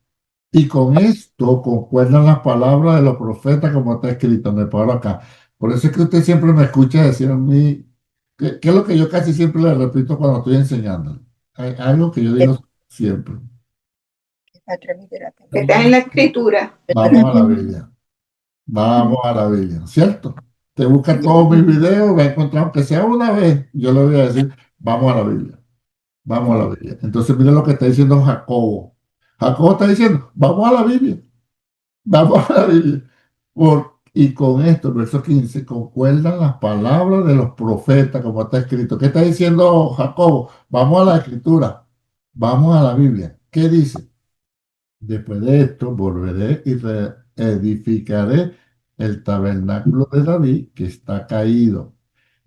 Y con esto concuerdan las palabras de los profetas como está escrito. Me paro acá. Por eso es que usted siempre me escucha decir a mí, que es lo que yo casi siempre le repito cuando estoy enseñando. Hay algo que yo digo siempre. Que está en la escritura. Vamos a la Biblia. Vamos a la Biblia, ¿cierto? Te busca todos mis videos, va a encontrar, aunque sea una vez, yo le voy a decir, vamos a la Biblia. Vamos a la Biblia. Entonces, mira lo que está diciendo Jacobo. Jacobo está diciendo, vamos a la Biblia. Vamos a la Biblia. Y con esto, el verso 15, concuerdan las palabras de los profetas, como está escrito. ¿Qué está diciendo Jacobo? Vamos a la escritura. Vamos a la Biblia. ¿Qué dice? Después de esto, volveré y edificaré el tabernáculo de David que está caído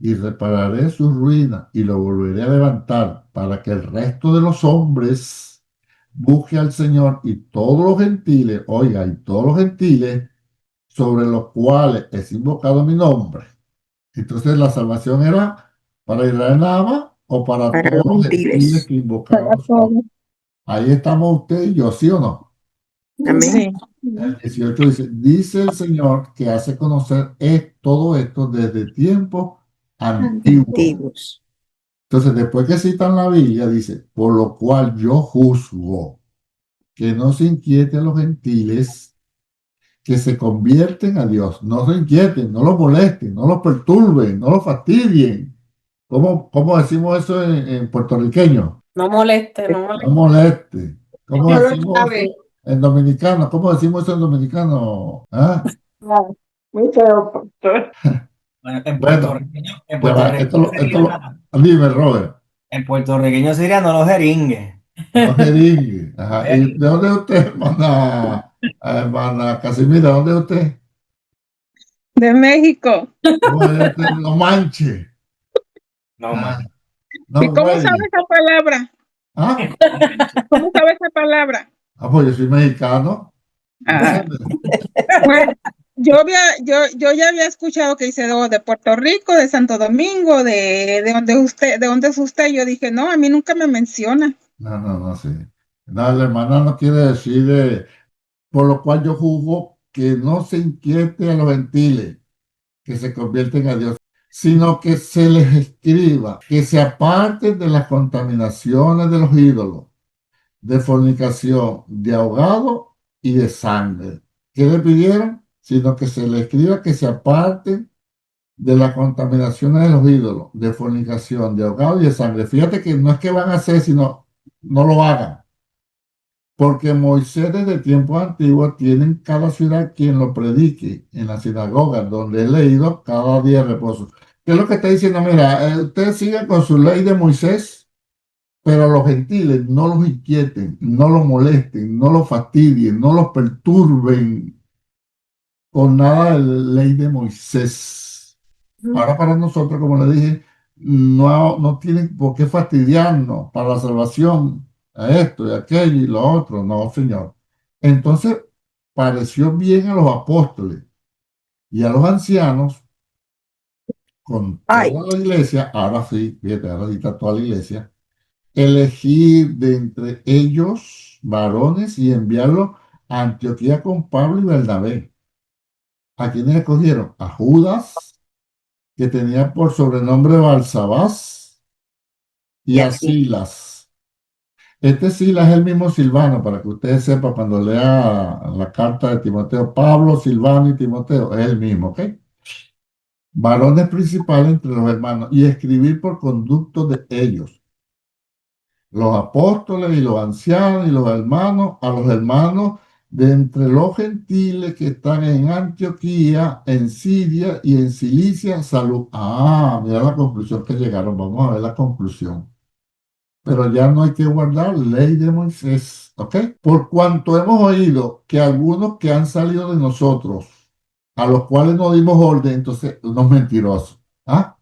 y repararé sus ruinas y lo volveré a levantar para que el resto de los hombres busque al Señor y todos los gentiles, oiga, y todos los gentiles sobre los cuales es invocado mi nombre. Entonces la salvación era para Israel nada más o para todos los gentiles que invocaban su nombre. Ahí estamos usted y yo, ¿sí o no? Amén. Sí. El 18 dice el Señor que hace conocer todo esto desde tiempos antiguos. Antiguos. Entonces, después que citan la Biblia, dice, por lo cual yo juzgo que no se inquieten los gentiles que se convierten a Dios. No se inquieten, no los molesten, no los perturben, no los fastidien. ¿Cómo decimos eso en puertorriqueño? No moleste, no moleste. No moleste. ¿Cómo No lo decimos sabe. eso en dominicano? ¿Cómo decimos eso en dominicano? ¿Ah? Muy feo, pastor. Bueno, en Bueno, puertorriqueño, ya va, dime, Robert. en puertorriqueño sería no los jeringue. No jeringue. Ajá. ¿Y de dónde es usted, hermana Casimira? ¿Dónde es usted? De México. No manche. No, Ah, man. no ¿Y cómo güey. sabe esa palabra? ¿Ah? ¿Cómo sabe esa palabra? Pues yo soy mexicano. Ah. Bueno, yo ya había escuchado que dice de Puerto Rico, de Santo Domingo, de dónde es usted. Yo dije, no, a mí nunca me menciona. No, sí. No, la hermana no quiere decir, por lo cual yo juzgo que no se inquiete a los gentiles que se convierten a Dios, sino que se les escriba, que se aparten de las contaminaciones de los ídolos, de fornicación, de ahogado y de sangre. ¿Qué le pidieron? Sino que se les escriba que se aparten de las contaminaciones de los ídolos, de fornicación, de ahogado y de sangre. Fíjate que no es que van a hacer, sino no lo hagan. Porque Moisés desde tiempos antiguos tiene en cada ciudad quien lo predique en la sinagoga, donde he leído cada día de reposo. ¿Qué es lo que está diciendo? Mira, ustedes siguen con su ley de Moisés, pero a los gentiles no los inquieten, no los molesten, no los fastidien, no los perturben con nada de la ley de Moisés. Ahora para nosotros, como le dije, no tienen por qué fastidiarnos para la salvación a esto y aquello y lo otro, no, Señor. Entonces, pareció bien a los apóstoles y a los ancianos, con toda la iglesia, ahora sí, fíjate, ahora sí está toda la iglesia, elegir de entre ellos varones y enviarlos a Antioquía con Pablo y Bernabé. ¿A quiénes escogieron? A Judas, que tenía por sobrenombre Barsabás, y a Silas. Este Silas es el mismo Silvano, para que ustedes sepan cuando lea la carta de Timoteo. Pablo, Silvano y Timoteo, es el mismo, ¿ok? Varones principales entre los hermanos, y escribir por conducto de ellos. Los apóstoles y los ancianos y los hermanos, a los hermanos de entre los gentiles que están en Antioquía, en Siria y en Cilicia, salud. Ah, mira la conclusión que llegaron. Vamos a ver la conclusión. Pero ya no hay que guardar ley de Moisés, ¿ok? Por cuanto hemos oído que algunos que han salido de nosotros, a los cuales no dimos orden, entonces unos mentirosos. ¿Ah?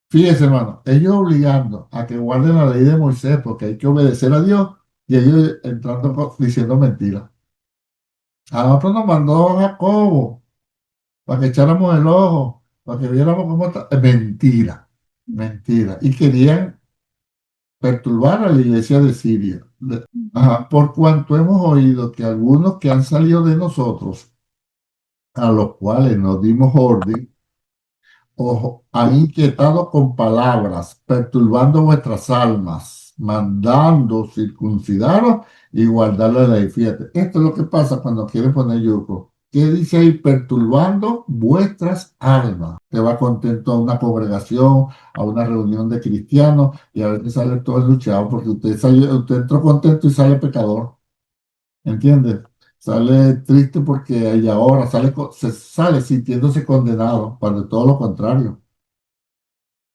Fíjense, hermano, ellos obligando a que guarden la ley de Moisés porque hay que obedecer a Dios y ellos entrando diciendo mentiras. A nosotros nos mandó Jacobo para que echáramos el ojo, para que viéramos cómo está. Mentira, mentira. Y querían perturbar a la iglesia de Siria. Ajá, por cuanto hemos oído que algunos que han salido de nosotros, a los cuales nos dimos orden, os han inquietado con palabras, perturbando vuestras almas, mandando circuncidaros y guardar la ley. Fíjate, esto es lo que pasa cuando quieren poner yugo. ¿Qué dice ahí? Perturbando vuestras almas. Te va contento a una congregación, a una reunión de cristianos y a veces sale todo luchado porque usted entró contento y sale pecador. ¿Entiendes? Sale triste porque ella ahora se sale sintiéndose condenado, cuando es todo lo contrario.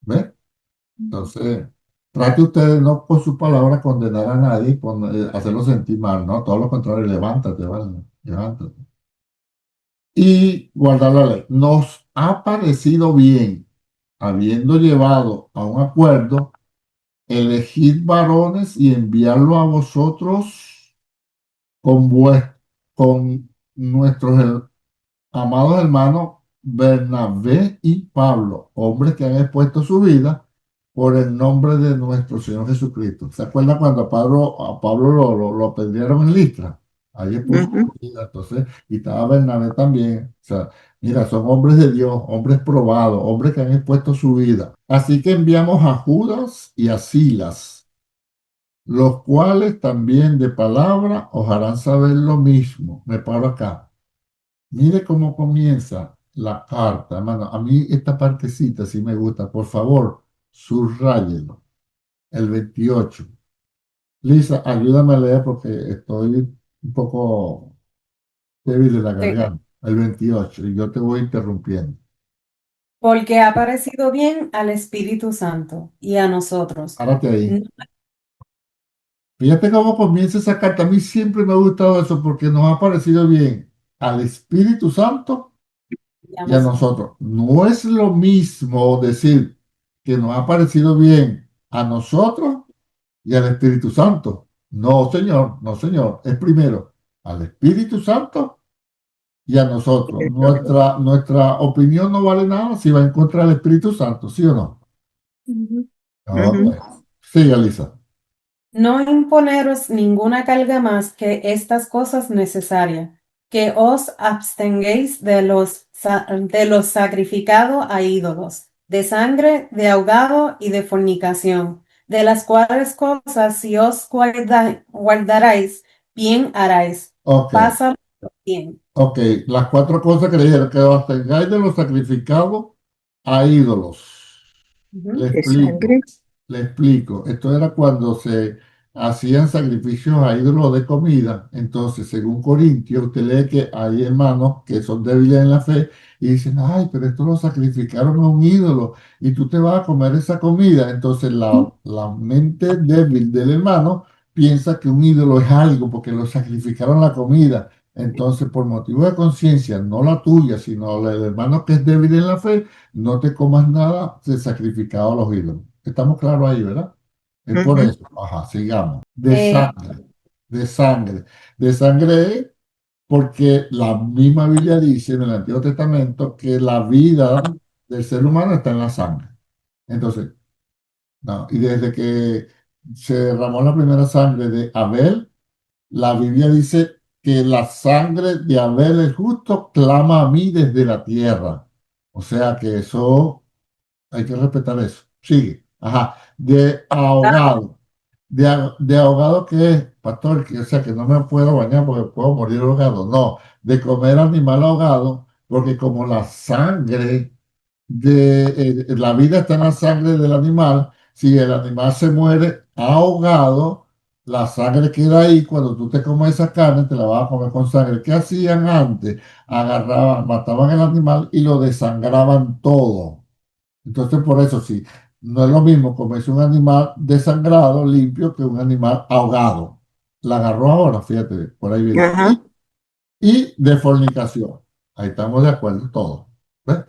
¿Ve? Entonces, trate usted de no con sus palabras condenar a nadie, hacerlo sentir mal, ¿no? Todo lo contrario, levántate, ¿vale? Levántate. Y guardar la ley. Nos ha parecido bien, habiendo llevado a un acuerdo, elegir varones y enviarlo a vosotros con nuestros amados hermanos Bernabé y Pablo, hombres que han expuesto su vida por el nombre de nuestro Señor Jesucristo. ¿Se acuerdan cuando a Pablo lo apedrearon en Listra? Ahí expuso su vida, entonces, y estaba Bernabé también. O sea, mira, son hombres de Dios, hombres probados, hombres que han expuesto su vida. Así que enviamos a Judas y a Silas, los cuales también de palabra os harán saber lo mismo. Me paro acá. Mire cómo comienza la carta, hermano. A mí esta partecita sí me gusta. Por favor, subráyelo. El 28. Lisa, ayúdame a leer porque estoy un poco débil de la Sí. garganta. El 28. Y yo te voy interrumpiendo. Porque ha parecido bien al Espíritu Santo y a nosotros. Párate ahí. No, Fíjate cómo comienza esa carta. A mí siempre me ha gustado eso porque nos ha parecido bien al Espíritu Santo y a y a nosotros. nosotros. No es lo mismo decir que nos ha parecido bien a nosotros y al Espíritu Santo. No, señor, no, señor. Es primero al Espíritu Santo y a nosotros. Nuestra opinión no vale nada si va en contra del Espíritu Santo, ¿sí o no? Ujú. Ok. Sí, Alisa. No imponeros ninguna carga más que estas cosas necesarias, que os abstengáis de los sacrificados a ídolos, de sangre, de ahogado y de fornicación, de las cuales cosas si os guardaréis, bien haráis. Ok, Pásalo bien. ok. Las cuatro cosas que le dijeron, que os abstengáis de los sacrificados a ídolos. Ujú. Le De explico. sangre. Le explico, esto era cuando se hacían sacrificios a ídolos de comida. Entonces, según Corintios, usted lee que hay hermanos que son débiles en la fe y dicen, ay, pero esto lo sacrificaron a un ídolo y tú te vas a comer esa comida. Entonces, la mente débil del hermano piensa que un ídolo es algo porque lo sacrificaron la comida. Entonces, por motivo de conciencia, no la tuya, sino la del hermano que es débil en la fe, no te comas nada de sacrificado a los ídolos. Estamos claros ahí, ¿verdad? Es por Ujú. eso. Ajá, sigamos. De Eh, sangre, de sangre. De sangre es porque la misma Biblia dice en el Antiguo Testamento que la vida del ser humano está en la sangre. Entonces, no, y desde que se derramó la primera sangre de Abel, la Biblia dice que la sangre de Abel el justo clama a mí desde la tierra. O sea que eso hay que respetar eso. Sigue. Ajá. De ahogado. De ahogado, ¿qué es, pastor? O sea, que no me puedo bañar porque puedo morir ahogado. No. De comer animal ahogado, porque como la sangre la vida está en la sangre del animal, si el animal se muere ahogado, La sangre queda ahí, cuando tú te comes esa carne, te la vas a comer con sangre. ¿Qué hacían antes? Agarraban, mataban el animal y lo desangraban todo. Entonces, por eso sí, no es lo mismo comerse un animal desangrado, limpio, que un animal ahogado. La agarró ahora, fíjate, por ahí viene. Ajá. Y de fornicación. Ahí estamos de acuerdo todos. ¿Ves?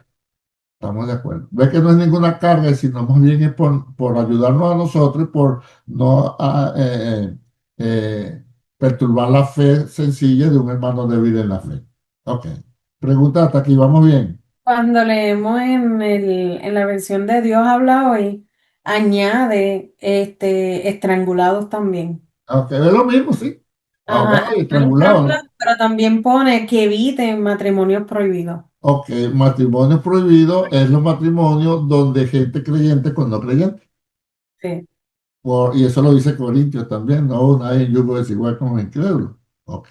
Estamos de acuerdo. Ve que no es ninguna carga, sino más bien es por ayudarnos a nosotros y por no perturbar la fe sencilla de un hermano débil en la fe. Ok. Pregunta hasta aquí, ¿vamos bien? Cuando leemos en la versión de Dios habla hoy, añade estrangulados también. Ok, es lo mismo, sí. Ajá, Ahogado y estrangulado, ¿no? pero también pone que eviten matrimonios prohibidos. Ok, matrimonio prohibido es los matrimonios donde gente creyente con no creyente. Sí, Y eso lo dice Corintios también, no nadie en yugo desigual con los incrédulos. Ok.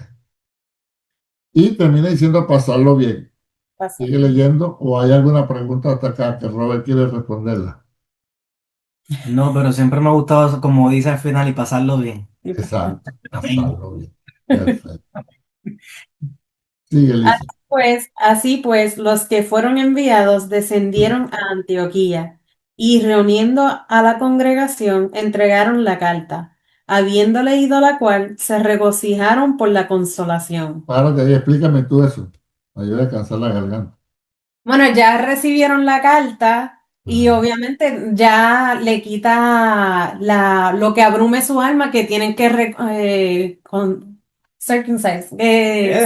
Y termina diciendo pasarlo bien. pasa. Sigue leyendo o hay alguna pregunta hasta acá que Robert quiere responderla. No, pero siempre me ha gustado, eso, como dice al final, y pasarlo bien. Y pasa. Exacto, pasarlo bien. Perfecto. Sigue, Elisa. Así pues, los que fueron enviados descendieron a Antioquía y reuniendo a la congregación entregaron la carta. Habiendo leído la cual, se regocijaron por la consolación. Párate ahí, explícame tú eso. Ayuda a cansar la garganta. Bueno, ya recibieron la carta y Ajá. obviamente ya le quita lo que abrume su alma, que tienen que circumcise,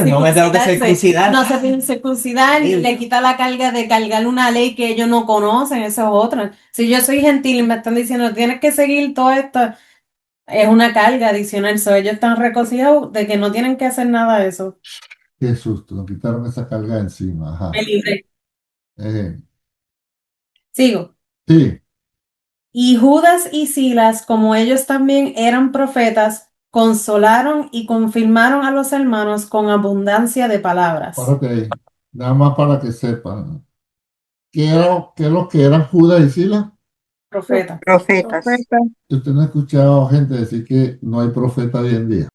No me tengo que circuncidarse. circuncidar. No se tienen que circuncidar y le quita la carga de cargar una ley que ellos no conocen, eso es otra. Si yo soy gentil y me están diciendo tienes que seguir todo esto, es una carga adicional. So, ellos están recocidos de que no tienen que hacer nada de eso. Qué susto, nos quitaron esa carga de encima. Me Ajá. libré. Eh, Sigo. sí, Y Judas y Silas, como ellos también eran profetas, consolaron y confirmaron a los hermanos con abundancia de palabras. párate ahí. Nada más para que sepan. ¿Qué es lo que eran Judas y Silas? Profetas. Profetas. Profeta, Usted no ha escuchado gente decir que no hay profeta hoy en día.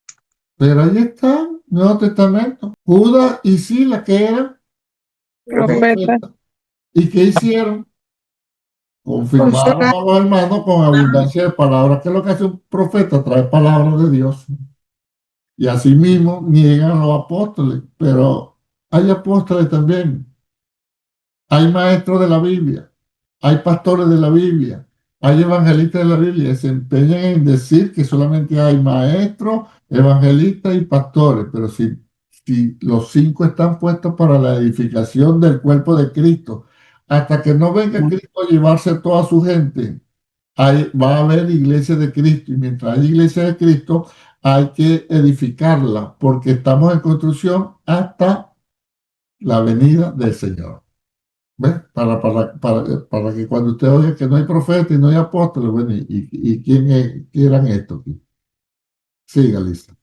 Pero ahí está, Nuevo Testamento. Judas y Silas, ¿qué eran? profeta. Profetas. ¿Y qué hicieron? Confirmaron Consolar. a los hermanos con abundancia de palabras. ¿Qué es lo que hace un profeta? Trae palabras de Dios. Y asimismo niegan a los apóstoles. Pero hay apóstoles también. Hay maestros de la Biblia. Hay pastores de la Biblia. Hay evangelistas de la Biblia. Se empeñan en decir que solamente hay maestros, evangelistas y pastores. Pero si los cinco están puestos para la edificación del cuerpo de Cristo, hasta que no venga Cristo a llevarse a toda su gente, va a haber iglesia de Cristo. Y mientras hay iglesia de Cristo, hay que edificarla, porque estamos en construcción hasta la venida del Señor. ¿Ves? Para que cuando usted oiga que no hay profeta y no hay apóstoles, bueno, ¿y quién eran estos? Siga, Lisa.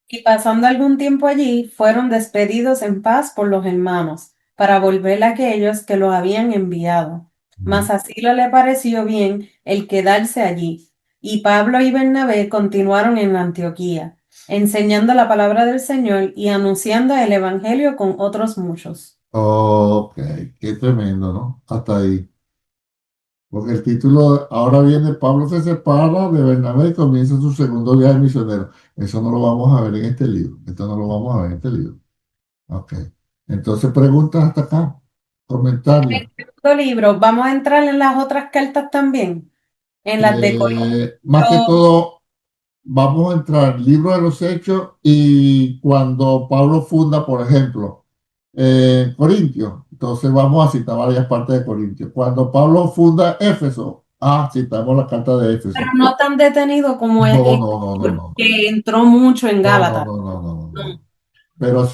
Y pasando algún tiempo allí, fueron despedidos en paz por los hermanos, para volver a aquellos que los habían enviado. Mas a Sila le pareció bien el quedarse allí. Y Pablo y Bernabé continuaron en Antioquía, enseñando la palabra del Señor y anunciando el evangelio con otros muchos. Ok, qué tremendo, ¿no? Hasta ahí. Porque el título, ahora viene, Pablo se separa de Bernabé y comienza su segundo viaje misionero. Eso no lo vamos a ver en este libro. Esto no lo vamos a ver en este libro. Ok. Entonces, preguntas hasta acá. Comentarios. Segundo libro, vamos a entrar en las otras cartas también, en las de Colombia. Más que todo, vamos a entrar al libro de los Hechos y cuando Pablo funda, por ejemplo, Corintios, entonces vamos a citar varias partes de Corintios. Cuando Pablo funda Éfeso, citamos la carta de Pero Éfeso. no tan detenido como No, no, no, no, no, que entró mucho en no, no, Gálatas. no, no, no, no, no. Pero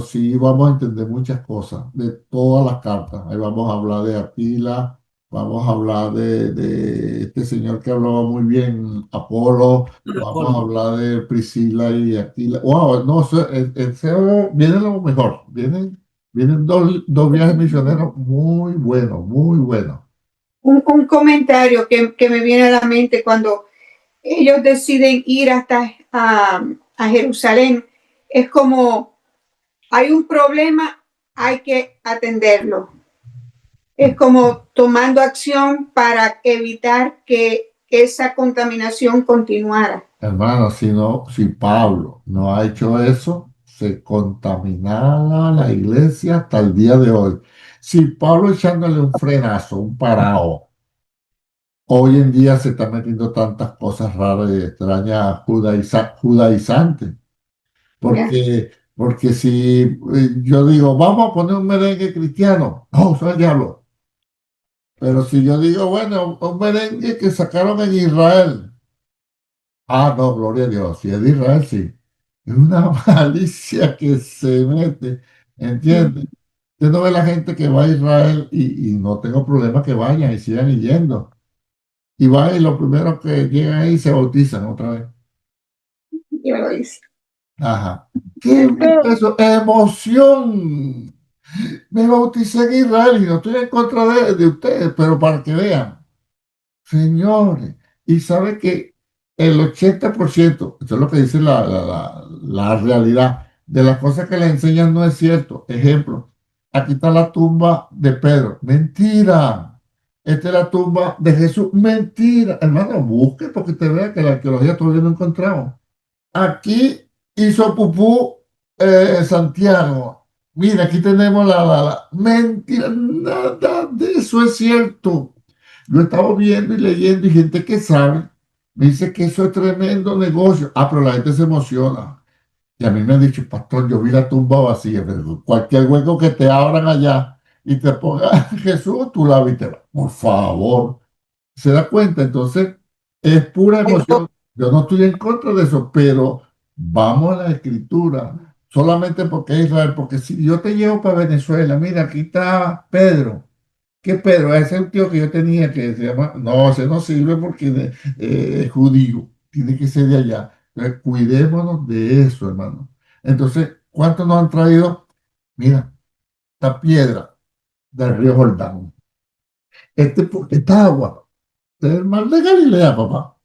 sí vamos a entender muchas cosas de todas las cartas. Ahí vamos a hablar de Aquila, vamos a hablar de este señor que hablaba muy bien, Apolo, vamos a hablar de Priscila y Aquila. Wow, no, viene lo mejor. Vienen dos viajes misioneros muy buenos, muy buenos. Un comentario que me viene a la mente cuando ellos deciden ir hasta a Jerusalén, es como hay un problema, hay que atenderlo. Es como tomando acción para evitar que esa contaminación continuara. Hermano, si Pablo no ha hecho eso, se contaminaba la iglesia hasta el día de hoy. Si Pablo echándole un frenazo, un parado, hoy en día se están metiendo tantas cosas raras y extrañas judaizantes. Porque si yo digo, vamos a poner un merengue cristiano, no, soy el diablo. Pero si yo digo, bueno, un merengue que sacaron en Israel, ah, no, gloria a Dios, si es de Israel, sí. Es una malicia que se mete, ¿entiendes? Usted no ve la gente que va a Israel y no tengo problema que vayan y sigan yendo. Y van y lo primero que llegan ahí se bautizan otra vez. Yo lo hice. Ajá. ¿Qué Esto, es eso? Emoción. Me bauticé en Israel y no estoy en contra de ustedes, pero para que vean, señores, y sabe que el 80%, eso es lo que dice la realidad, de las cosas que le enseñan no es cierto. Ejemplo, aquí está la tumba de Pedro. Mentira. Esta es la tumba de Jesús. Mentira. Hermano, busque porque te vea que la arqueología todavía no encontramos. Aquí hizo pupú Santiago. Mira, aquí tenemos mentira, nada de eso es cierto. Lo he estado viendo y leyendo y gente que sabe me dice que eso es tremendo negocio. Ah, pero la gente se emociona. Y a mí me han dicho, pastor, yo vi la tumba vacía, pero cualquier hueco que te abran allá y te ponga Jesús, tú la viste. Por favor, ¿se da cuenta? Entonces, es pura emoción. Yo no estoy en contra de eso, pero vamos a la escritura. Solamente porque es Israel, porque si yo te llevo para Venezuela, mira, aquí está Pedro. ¿Qué Pedro? Ese es el tío que yo tenía que se llama. No, ese no sirve porque es judío. Tiene que ser de allá. Entonces, cuidémonos de eso, hermano. Entonces, ¿cuántos nos han traído? Mira, esta piedra del río Jordán. Esta agua. Este es el mar de Galilea, papá.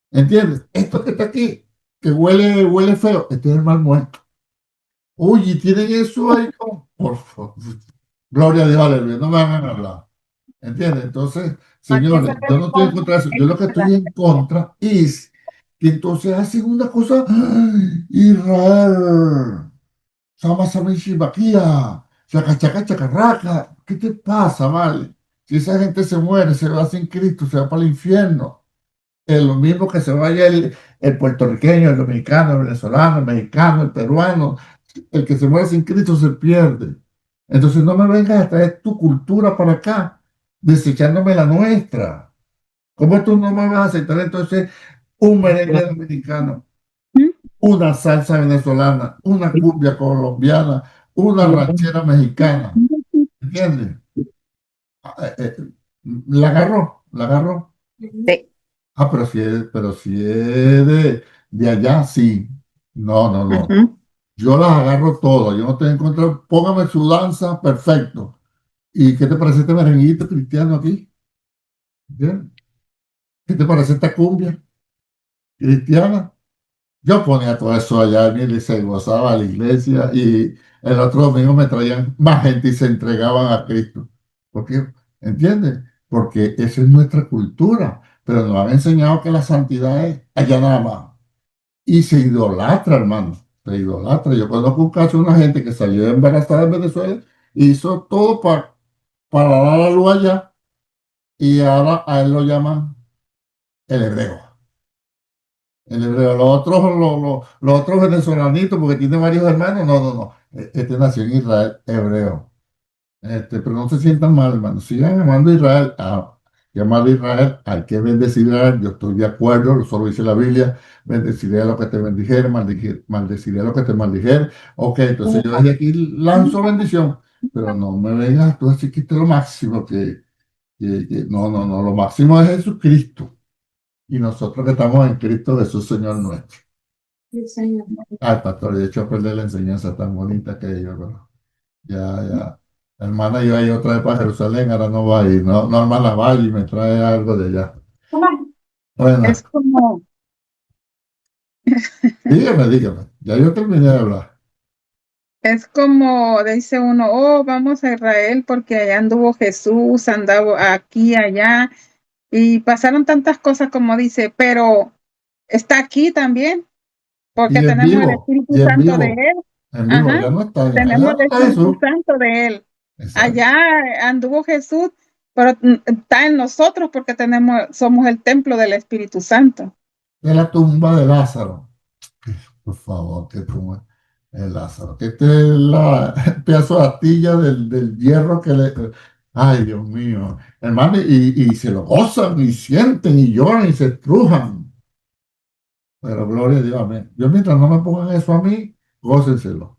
¿Entiendes? Esto que está aquí, que huele feo, este es el mar muerto. Uy, y tienen eso ahí como, por favor. Gloria a Dios, aleluya, no me hagan hablar. ¿Entiendes? Entonces, señores, yo no estoy en contra de eso. Yo lo que estoy en contra es que entonces hacen una cosa, ¡ay! Israel, Sama Sama Shibakia, Chaca Chaca Chacarraca. ¿Qué te pasa, vale? Si esa gente se muere, se va sin Cristo, se va para el infierno. Es lo mismo que se vaya el puertorriqueño, el dominicano, el venezolano, el mexicano, el peruano. El que se muere sin Cristo se pierde. Entonces no me vengas a traer tu cultura para acá, desechándome la nuestra. ¿Cómo tú no me vas a aceptar entonces un merengue dominicano, una salsa venezolana, una cumbia colombiana, una ranchera mexicana? ¿Entiendes? La agarró, la agarró. Sí. Ah, pero si es de allá, sí. No, no, no. Ujú. Yo las agarro todas. Yo no estoy en contra. Póngame su danza, perfecto. ¿Y qué te parece este merenguito cristiano aquí? ¿Bien? ¿Qué te parece esta cumbia cristiana? Yo ponía todo eso allá en y se gozaba a la iglesia y el otro domingo me traían más gente y se entregaban a Cristo. ¿Por qué? ¿Entiendes? Porque esa es nuestra cultura, pero nos han enseñado que la santidad es allá nada más. Y se idolatra, hermano, se idolatra. Yo conozco un caso de una gente que salió embarazada en Venezuela, hizo todo para dar a luz allá y ahora a él lo llaman el hebreo. El hebreo, los otros venezolanitos, porque tiene varios hermanos, no, no, no. Este nació en Israel, hebreo. Pero no se sientan mal, hermano. Sigan amando a Israel. Llamar a Israel, hay que bendecir a Israel. Yo estoy de acuerdo, solo dice la Biblia. Bendeciré a los que te bendijeren, maldeciré a los que te maldijeren. Ok, entonces yo desde aquí lanzo bendición, pero no me vengas tú así que esto es lo máximo no, no, no, lo máximo es Jesucristo. Y nosotros que estamos en Cristo Jesús, Señor nuestro. Sí, Señor. Ay, pastor, de hecho, aprender la enseñanza tan bonita que yo, pero ya, ya. La hermana iba a ir otra vez para Jerusalén, ahora no va a ir. No, no, hermana, vaya y me trae algo de allá. Bueno, es como, Dígame, dígame. Ya yo terminé de hablar. Es como dice uno, oh, vamos a Israel porque allá anduvo Jesús, andaba aquí, allá, y pasaron tantas cosas como dice, pero está aquí también, porque Y en tenemos el vivo, Espíritu y en Santo de vivo, Él. en vivo, Ajá, ya no está allá, tenemos allá no el está Espíritu Jesús. Santo de Él. Exacto. Allá anduvo Jesús, pero está en nosotros porque somos el templo del Espíritu Santo. De la tumba de Lázaro. Por favor, que tumba de Lázaro. Que este es la el pedazo de astilla del hierro que le. Ay, Dios mío. Hermano, y se lo gozan, y sienten, y lloran, y se estrujan. Pero gloria a Dios, amén. Yo mientras no me pongan eso a mí, gócenselo.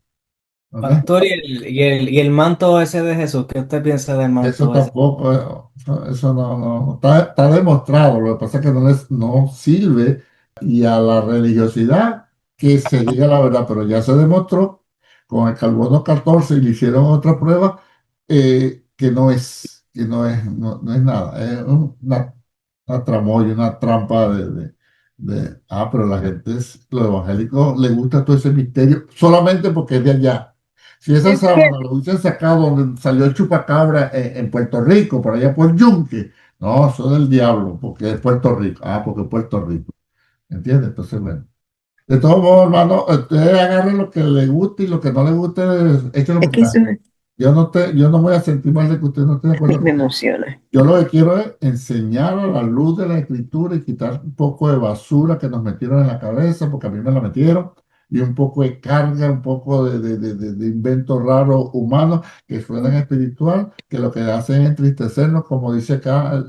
¿Ok? Pastor, y el manto ese de Jesús, ¿qué usted piensa del Eso manto ese? tampoco, eso no, está demostrado. Lo que pasa es que no sirve y a la religiosidad que se diga la verdad, pero ya se demostró con el carbono 14 y le hicieron otra prueba no es nada, es una tramoya, una trampa pero la gente, los evangélicos les gusta todo ese misterio solamente porque es de allá. Si esa Es que sábana lo hubiesen sacado donde salió el chupacabra en Puerto Rico, por allá por Yunque, no, eso es del diablo, porque es Puerto Rico. Porque es Puerto Rico. ¿Entiendes? Entonces, bueno. De todos modos, hermano, usted agarre lo que le guste y lo que no le guste, échelo Es por que eso acá. Yo no voy a sentir mal de que usted no esté de acuerdo me conmigo. emociona. Yo lo que quiero es enseñar a la luz de la escritura y quitar un poco de basura que nos metieron en la cabeza, porque a mí me la metieron, y un poco de carga, un poco de invento raro humano que suenan espiritual, que lo que hacen es entristecernos, como dice acá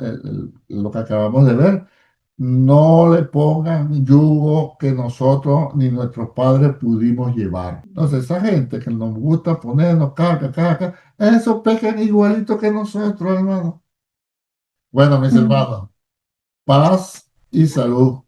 lo que acabamos de ver. No le pongan yugo que nosotros ni nuestros padres pudimos llevar. Entonces, esa gente que nos gusta ponernos carga, carga, esos pecan igualito que nosotros, hermano. Bueno, mis mm, hermanos, paz y salud.